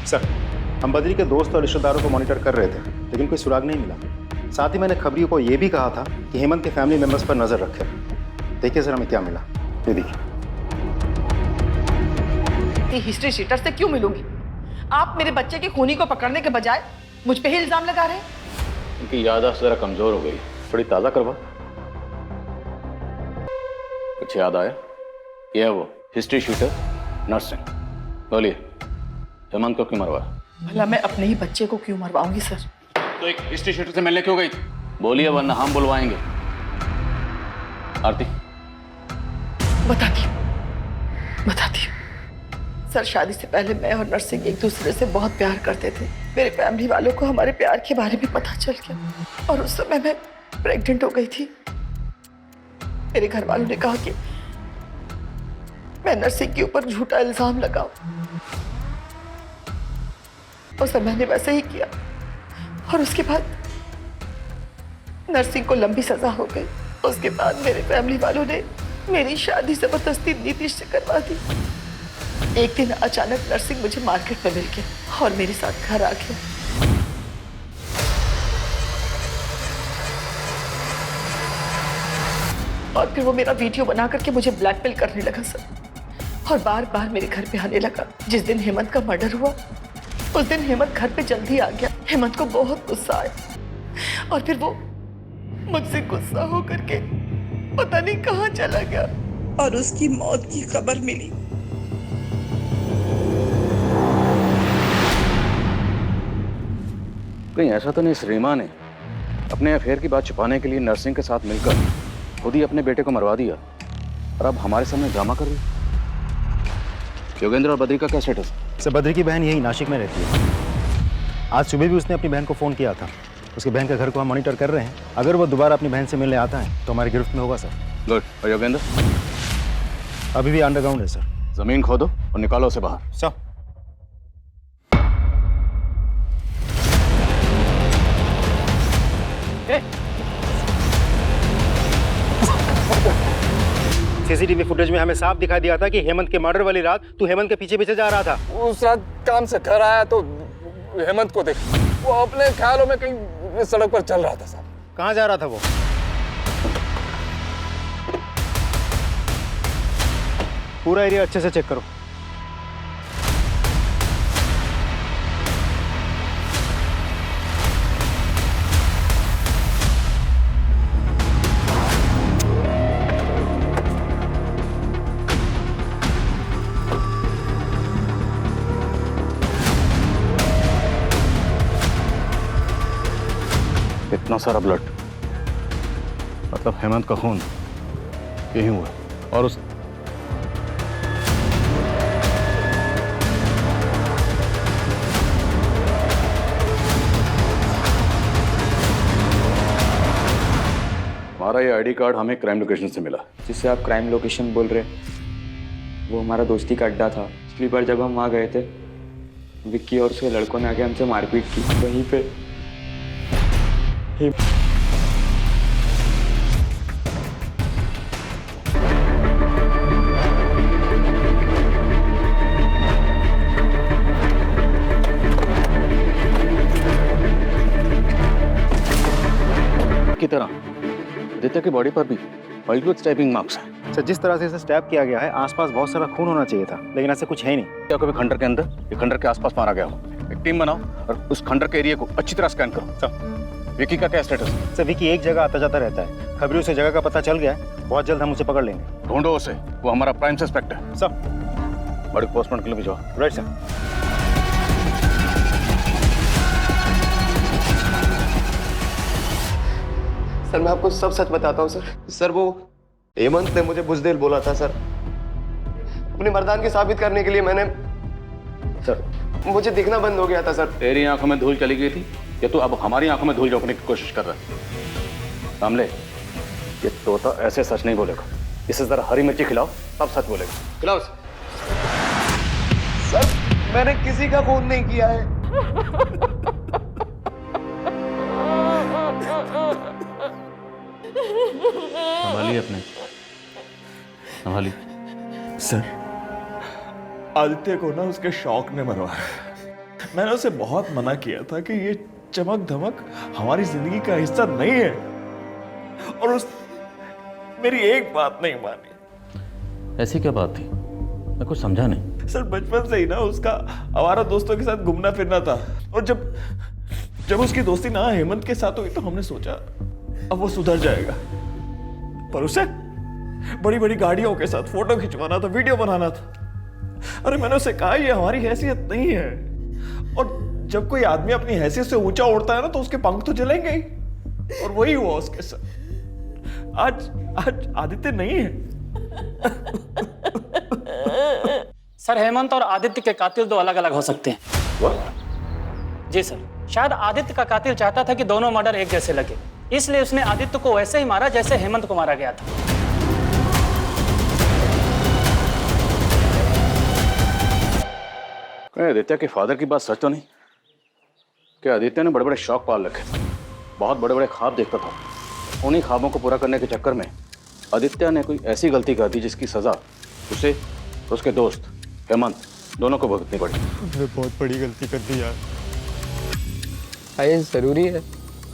सर, हम बद्री के दोस्त और रिश्तेदारों को मॉनिटर कर रहे थे, लेकिन कोई सुराग नहीं मिला। साथ ही मैंने खबरियों को यह भी कहा था कि हेमंत के फैमिली मेंबर्स पर नजर रखें। देखिए सर, हमें क्या मिला, ये देखिए। हिस्ट्री शीटर से क्यों मिलूंगी? आप मेरे बच्चे की खूनी को पकड़ने के बजाय मुझ पे ही इल्जाम लगा रहे हैं। उनकी याददाश्त जरा कमजोर हो गई, थोड़ी ताजा करवा। कुछ याद आया? ये है वो हिस्ट्री शीटर नर्सिंग। बोलिए, हेमंत को क्यों मरवाया? भला मैं अपने ही बच्चे को क्यों मरवाऊंगी सर? तो एक हिस्ट्री शीटर से मिलने क्यों गई थी? बोलिए, वरना हम बुलवाएंगे। आरती, बताती हूँ। सर, शादी से पहले मैं और नर्सिंग एक दूसरे से बहुत प्यार करते थे। मेरे फैमिली वालों को हमारे प्यार के बारे में पता चल गया और उस समय मैं प्रेग्नेंट हो गई थी। मेरे घर वालों ने कहा कि मैं नर्सिंग के ऊपर झूठा इल्जाम लगाऊं। उस समय मैंने वैसे ही किया और उसके बाद नर्सिंग को लंबी सजा हो गई। उसके बाद मेरे फैमिली वालों ने मेरी शादी जबरदस्ती नीतीश से करवा दी। एक दिन अचानक नर्सिंग मुझे मार्केट में मिल गया और मेरे साथ घर आ गया। और फिर वो मेरा वीडियो बना करके मुझे ब्लैकमेल करने लगा सर, और बार बार मेरे घर पे आने लगा। जिस दिन हेमंत का मर्डर हुआ उस दिन हेमंत घर पे जल्दी आ गया। हेमंत को बहुत गुस्सा आया और फिर वो मुझसे गुस्सा हो करके पता नहीं कहाँ चला गया और उसकी मौत की खबर मिली। कहीं ऐसा तो नहीं श्रीमा ने अपने अफेयर की बात छुपाने के लिए नर्सिंग के साथ मिलकर खुद ही अपने बेटे को मरवा दिया और अब हमारे सामने ड्रामा कर रही? योगेंद्र और बद्री का क्या स्टेटस? सर, बद्री की बहन यही नासिक में रहती है। आज सुबह भी उसने अपनी बहन को फ़ोन किया था। उसके बहन के घर को हम मॉनिटर कर रहे हैं। अगर वो दोबारा अपनी बहन से मिलने आता है तो हमारी गिरफ्त में होगा सर। गुड। और योगेंद्र? अभी भी अंडरग्राउंड है सर। जमीन खोदो और निकालो उसे बाहर। सर। सीसीटीवी फुटेज में हमें साफ दिखाई दिया था कि हेमंत के मर्डर वाली रात तू हेमंत के पीछे पीछे जा रहा था। उस रात काम से घर आया तो हेमंत को देख, वो अपने ख्यालों में कहीं सड़क पर चल रहा था साहब। कहाँ जा रहा था वो? पूरा एरिया अच्छे से चेक करो। इतना सारा ब्लड, मतलब हेमंत का खून यही हुआ और उस हमारा ये आईडी कार्ड हमें क्राइम लोकेशन से मिला। जिससे आप क्राइम लोकेशन बोल रहे, वो हमारा दोस्ती का अड्डा था। पिछली बार जब हम वहाँ गए थे, विक्की और उसके लड़कों ने आके हमसे मारपीट की। वहीं पे की तरह आदित्य की बॉडी पर भी मल्टीपल स्टैबिंग मार्क्स हैं। सर जिस तरह से इसे स्टैब किया गया है आसपास बहुत सारा खून होना चाहिए था, लेकिन ऐसा कुछ है ही नहीं। क्या कभी खंडर के अंदर या खंडर के आसपास मारा गया हो? एक टीम बनाओ और उस खंडर के एरिया को अच्छी तरह स्कैन करो। सर विकी का क्या स्टेटस है? सर विकी एक जगह आता जाता रहता है, खबरों से जगह का पता चल गया है, बहुत जल्द हम उसे पकड़ लेंगे। ढूंढो उसे, वो हमारा प्राइम सस्पेक्ट है। सर बड़ी पोस्टमार्टम के लिए भिजवाओ। Right sir. सर मैं आपको सब सच बताता हूँ सर। सर वो हेमंत ने मुझे बुज़दिल बोला था सर। अपनी मर्दानगी साबित करने के लिए मैंने सर मुझे दिखना बंद हो गया था सर। तेरी आंखों में धूल चली गई थी या तू अब हमारी आंखों में धूल झोंकने की कोशिश कर रहा है? सामले ये तोता ऐसे सच नहीं बोलेगा, इसे जरा हरी मिर्ची खिलाओ तब सच बोलेगा। खिलाओ सर। मैंने किसी का खून नहीं किया है। संभालिए अपने, संभालिए। सर आदित्य को ना उसके शौक ने मरवाया। मैंने उसे बहुत मना किया था कि ये चमक धमक हमारी जिंदगी का हिस्सा नहीं है, और उस मेरी एक बात नहीं मानी। ऐसी क्या बात थी? मैं कुछ समझा नहीं। सर बचपन से ही ना उसका आवारा दोस्तों के साथ घूमना फिरना था, और जब उसकी दोस्ती ना हेमंत के साथ हुई तो हमने सोचा अब वो सुधर जाएगा, पर उसे बड़ी बड़ी गाड़ियों के साथ फोटो खिंचवाना था, वीडियो बनाना था। अरे मैंने उसे कहा ये हमारी हैसियत नहीं है, और जब कोई आदमी अपनी हैसियत से ऊंचा उड़ता है ना तो उसके पंख तो जलेंगे ही, और वही हुआ उसके साथ। आज आदित्य नहीं है। सर हेमंत और आदित्य के कातिल दो अलग अलग हो सकते हैं। What? जी सर, शायद आदित्य का कातिल चाहता था कि दोनों मर्डर एक जैसे लगे, इसलिए उसने आदित्य को वैसे ही मारा जैसे हेमंत को मारा गया था। आदित्य के फादर की बात सच तो नहीं? क्या आदित्य ने बड़े बड़े शौक पाल रखे थे, बहुत बड़े बड़े ख्वाब देखता था। उन्हीं ख्वाबों को पूरा करने के चक्कर में आदित्य ने कोई ऐसी गलती कर दी जिसकी सजा उसे और उसके दोस्त हेमंत दोनों को भुगतनी पड़ी। मैंने बहुत बड़ी गलती कर दी यार। ये जरूरी है,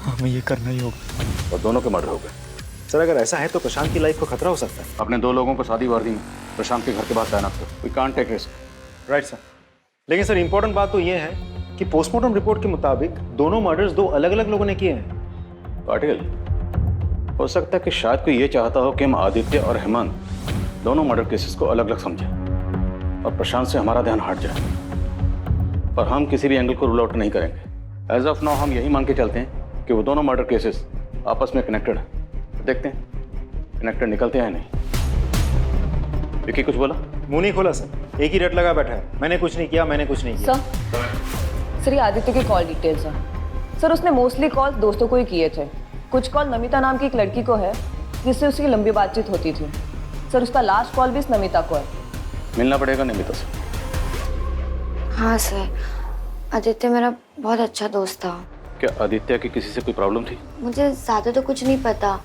हमें ये करना ही होगा। और दोनों के मर्डर हो गए। सर अगर ऐसा है तो प्रशांत की लाइफ को खतरा हो सकता है। अपने दो लोगों को शादी वर्दी में प्रशांत के घर के बाहर तैनात करो। We can't take risk. Right sir. लेकिन सर इंपॉर्टेंट बात तो ये है कि पोस्टमार्टम रिपोर्ट के मुताबिक दोनों मर्डर्स दो अलग अलग लोगों ने किए हैं। पाटिल, हो सकता है कि शायद कोई ये चाहता हो कि हम आदित्य और हेमंत दोनों मर्डर केसेस को अलग अलग समझें और प्रशांत से हमारा ध्यान हट जाए, पर हम किसी भी एंगल को रूल आउट नहीं करेंगे। एज ऑफ नाउ हम यही मान के चलते हैं कि वो दोनों मर्डर केसेस आपस में कनेक्टेड हैं। देखते हैं कनेक्टेड निकलते हैं नहीं। विकी कुछ बोला? मुंह नहीं खोला सर, एक ही रट लगा बैठा है। मैंने कुछ नहीं किया, मैंने कुछ नहीं किया। सर ये आदित्य की कॉल डिटेल्स हैं। सर उसने मोस्टली कॉल दोस्तों को ही किए थे। कुछ कॉल नमिता नाम की एक लड़की को है जिससे उसकी लंबी बातचीत होती थी। सर उसका लास्ट कॉल भी इस नमिता को है। मिलना पड़ेगा नमिता से। हाँ सर, आदित्य मेरा बहुत अच्छा दोस्त था। क्या आदित्य की किसी से कोई प्रॉब्लम थी? मुझे ज़्यादा तो कुछ नहीं पता,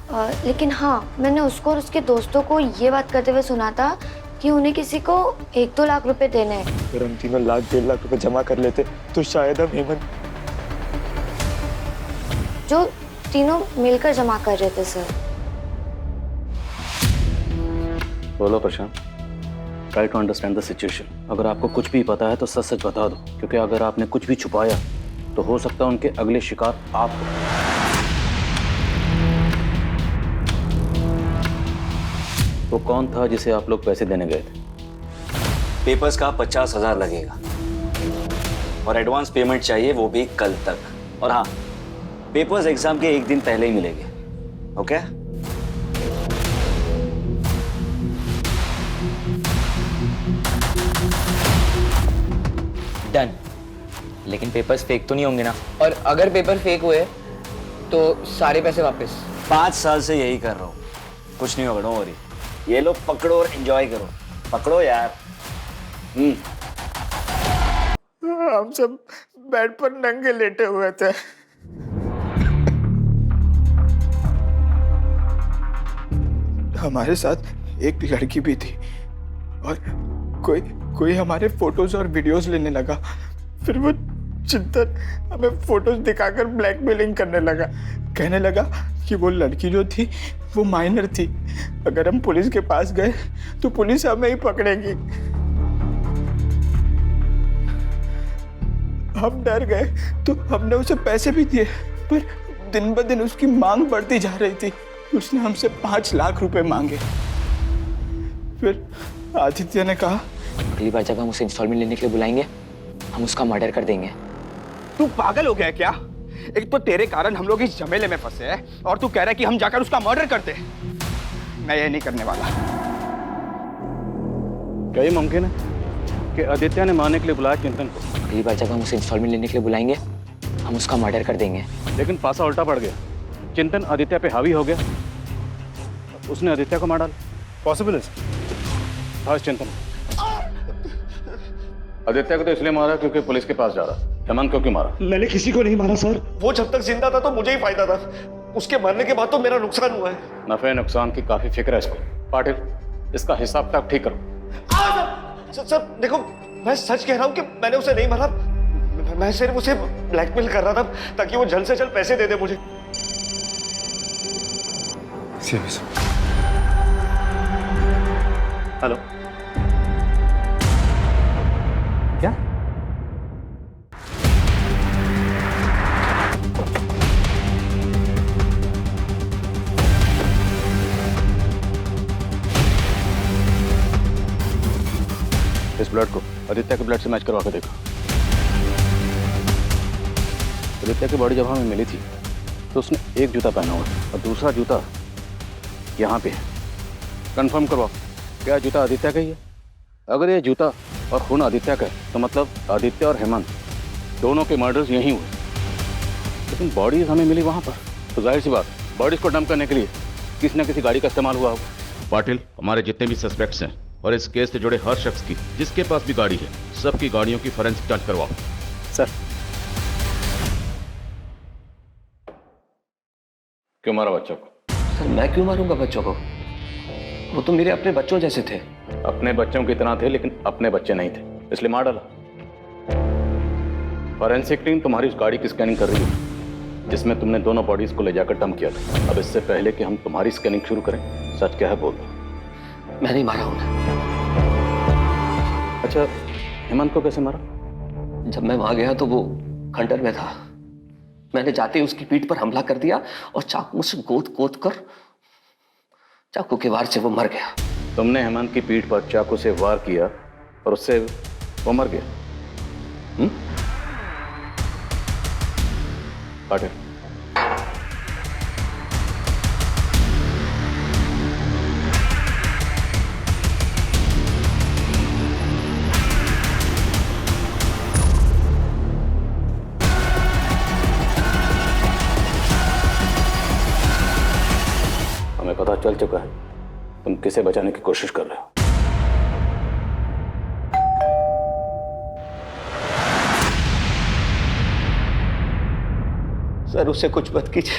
लेकिन हाँ मैंने उसको और उसके दोस्तों को ये बात करते हुए सुना था कि उन्हें किसी को 1-2 लाख रुपए देने हैं। अगर हम तीनों 1-1.5 लाख रुपए जमा कर लेते तो शायद हम हेमंत जो तीनों मिलकर जमा कर रहे थे सर। बोलो Prashant, try to understand the situation. अगर आपको कुछ भी पता है तो सच सच बता दो, क्योंकि अगर आपने कुछ भी छुपाया तो हो सकता है उनके अगले शिकार आप हो। वो कौन था जिसे आप लोग पैसे देने गए थे? पेपर्स का 50,000 लगेगा और एडवांस पेमेंट चाहिए, वो भी कल तक। और हाँ, पेपर्स एग्जाम के एक दिन पहले ही मिलेंगे, ओके? डन। लेकिन पेपर्स फेक तो नहीं होंगे ना? और अगर पेपर फेक हुए तो सारे पैसे वापस। 5 साल से यही कर रहा हूँ, कुछ नहीं होगा, डोंट वरी। ये लो पकड़ो और एंजॉय करो, पकड़ो यार। हम सब बेड पर नंगे लेटे हुए थे। हमारे साथ एक लड़की भी थी और कोई हमारे फोटोज और वीडियोस लेने लगा। फिर वो चिंतन हमें फोटोज दिखाकर ब्लैकमेलिंग करने लगा। कहने लगा कि वो लड़की जो थी वो माइनर थी, अगर हम पुलिस के पास गए तो पुलिस हमें ही पकड़ेगी। हम डर गए तो हमने उसे पैसे भी दिए, पर दिन ब दिन उसकी मांग बढ़ती जा रही थी। उसने हमसे 5 लाख रुपए मांगे। फिर आदित्य ने कहा, अगली बार जब हम उसे इंस्टॉलमेंट लेने के लिए बुलाएंगे, हम उसका मर्डर कर देंगे। तू पागल हो गया क्या? एक तो तेरे कारण हम लोग इस झमेले में फंसे हैं और तू कह रहा है कि हम जाकर उसका मर्डर करते हैं। मैं ये नहीं करने वाला। क्या ये मुमकिन है कि आदित्य ने मारने के लिए बुलाया चिंतन को? अगली बार जब हम उसे इंस्टॉलमेंट लेने के लिए बुलाएंगे, हम उसका मर्डर कर देंगे। लेकिन पासा उल्टा पड़ गया। चिंतन आदित्य पे हावी हो गया, उसने आदित्य को मार डाला। पॉसिबल है? हाँ चिंतन, आदित्य को तो इसलिए मारा क्योंकि पुलिस के पास जा रहा। हेमंत को क्यों मारा? मैंने किसी को नहीं मारा सर। वो जब तक जिंदा था तो मुझे ही फायदा था, उसके मरने के बाद तो मेरा नुकसान हुआ है। नफे नुकसान की काफी फिक्र है इसको। पाटिल, इसका हिसाब तक ठीक करो। सर देखो, मैं सच कह रहा हूँ कि मैंने उसे नहीं मारा। मैं सिर्फ उसे ब्लैकमेल कर रहा था ताकि वो जल्द से जल्द पैसे दे दे मुझे। हेलो, क्या? इस ब्लड को आदित्य के ब्लड से मैच करवा के देखो। आदित्य की बॉडी जब हमें मिली थी तो उसने एक जूता पहना हुआ और दूसरा जूता यहाँ पे है। कंफर्म करवाओ, क्या जूता आदित्य का ही है? अगर ये जूता और खून आदित्य का है तो मतलब आदित्य और हेमंत दोनों के मर्डर्स यहीं हुए। लेकिन बॉडीज हमें मिली वहाँ पर, तो जाहिर सी बात बॉडीज को डंप करने के लिए किसी न किसी गाड़ी का इस्तेमाल हुआ होगा। पाटिल, हमारे जितने भी सस्पेक्ट्स हैं और इस केस से जुड़े हर शख्स की जिसके पास भी गाड़ी है, सबकी गाड़ियों की फोरेंसिक जांच करवाओ। सर, क्यों मारा बच्चों को? सर मैं क्यों मारूंगा बच्चों को? वो तो मेरे अपने बच्चों जैसे थे। अपने बच्चों की तरह थे लेकिन अपने बच्चे नहीं थे, इसलिए मार डाला। फॉरेंसिक टीम तुम्हारी उस गाड़ी की स्कैनिंग कर रही है जिसमें तुमने दोनों बॉडीज को ले जाकर डंप किया था। अब इससे पहले कि हम तुम्हारी स्कैनिंग शुरू करें, सच क्या है बोल दो। मैं नहीं मारा उन्हें। अच्छा, हेमंत को कैसे मारा? जब मैं वहां गया तो वो खंडर में था। मैंने जाते ही उसकी पीठ पर हमला कर दिया और चाकू से गोद कर चाकू के वार से वो मर गया। तुमने हेमंत की पीठ पर चाकू से वार किया और उससे वो मर गया? पाटिल, हमें पता चल चुका है तुम किसे बचाने की कोशिश कर रहे हो। सर उससे कुछ मत कीजिए।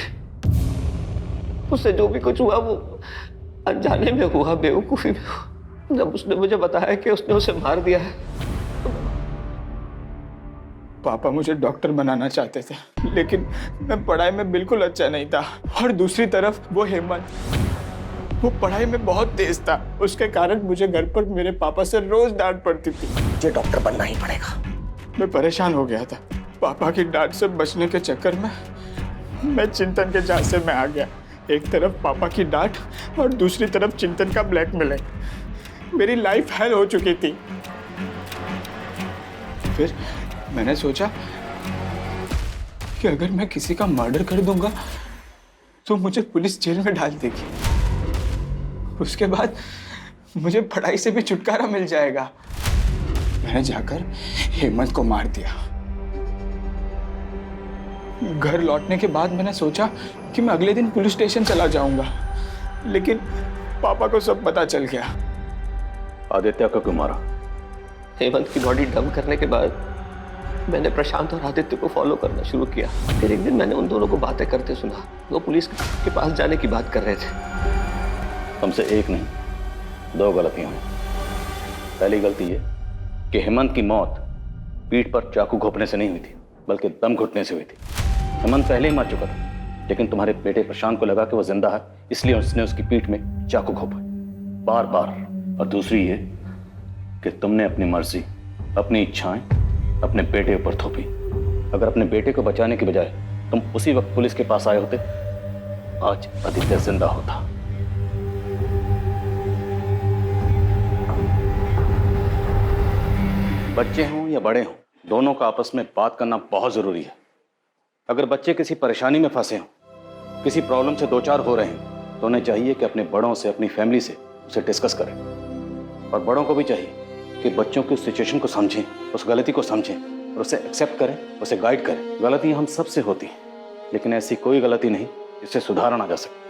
उससे जो भी कुछ हुआ वो अनजाने में हुआ, बेवकूफी में हुआ। जब उसने मुझे बताया कि उसने उसे मार दिया है। पापा मुझे डॉक्टर बनाना चाहते थे, लेकिन मैं पढ़ाई में बिल्कुल अच्छा नहीं था। और दूसरी तरफ वो हेमंत, वो पढ़ाई में बहुत तेज था। उसके कारण मुझे घर पर मेरे पापा से रोज डांट पड़ती थी। मुझे डॉक्टर बनना ही पड़ेगा। मैं परेशान हो गया था। पापा की डांट से बचने के चक्कर में मैं चिंतन के झांसे में आ गया। एक तरफ पापा की डांट और दूसरी तरफ चिंतन का ब्लैकमेलिंग। मेरी लाइफ हेल हो चुकी थी। फिर मैंने सोचा कि अगर मैं किसी का मर्डर कर दूंगा तो मुझे पुलिस जेल में डाल देगी, उसके बाद मुझे पढ़ाई से भी छुटकारा मिल जाएगा। मैंने जाकर हेमंत को मार दिया। घर लौटने के बाद मैंने सोचा कि मैं अगले दिन पुलिस स्टेशन चला जाऊंगा, लेकिन पापा को सब पता चल गया। आदित्य को क्यों मारा? हेमंत की बॉडी डंप करने के बाद मैंने प्रशांत और आदित्य को फॉलो करना शुरू किया। फिर एक दिन मैंने उन दोनों को बातें करते सुना। वो पुलिस के पास जाने की बात कर रहे थे। तुमसे एक नहीं, दो गलतियां हुई। पहली गलती ये कि हेमंत की मौत पीठ पर चाकू घोंपने से नहीं हुई थी, बल्कि दम घुटने से हुई थी। हेमंत पहले ही मर चुका था, लेकिन तुम्हारे बेटे प्रशांत को लगा कि वो जिंदा है, इसलिए उसने उसकी पीठ में चाकू घोंपा बार बार। और दूसरी ये कि तुमने अपनी मर्जी, अपनी इच्छाएं अपने बेटे ऊपर थोपी। अगर अपने बेटे को बचाने की बजाय तुम उसी वक्त पुलिस के पास आए होते, आज आदित्य जिंदा होता। बच्चे हों या बड़े हों, दोनों का आपस में बात करना बहुत जरूरी है। अगर बच्चे किसी परेशानी में फंसे हों, किसी प्रॉब्लम से दो चार हो रहे हैं, तो उन्हें चाहिए कि अपने बड़ों से, अपनी फैमिली से उसे डिस्कस करें। और बड़ों को भी चाहिए कि बच्चों की उस सिचुएशन को समझें, उस गलती को समझें और उसे एक्सेप्ट करें, उसे गाइड करें। गलतियां हम सबसे होती हैं, लेकिन ऐसी कोई गलती नहीं जिससे सुधारा ना जा सके।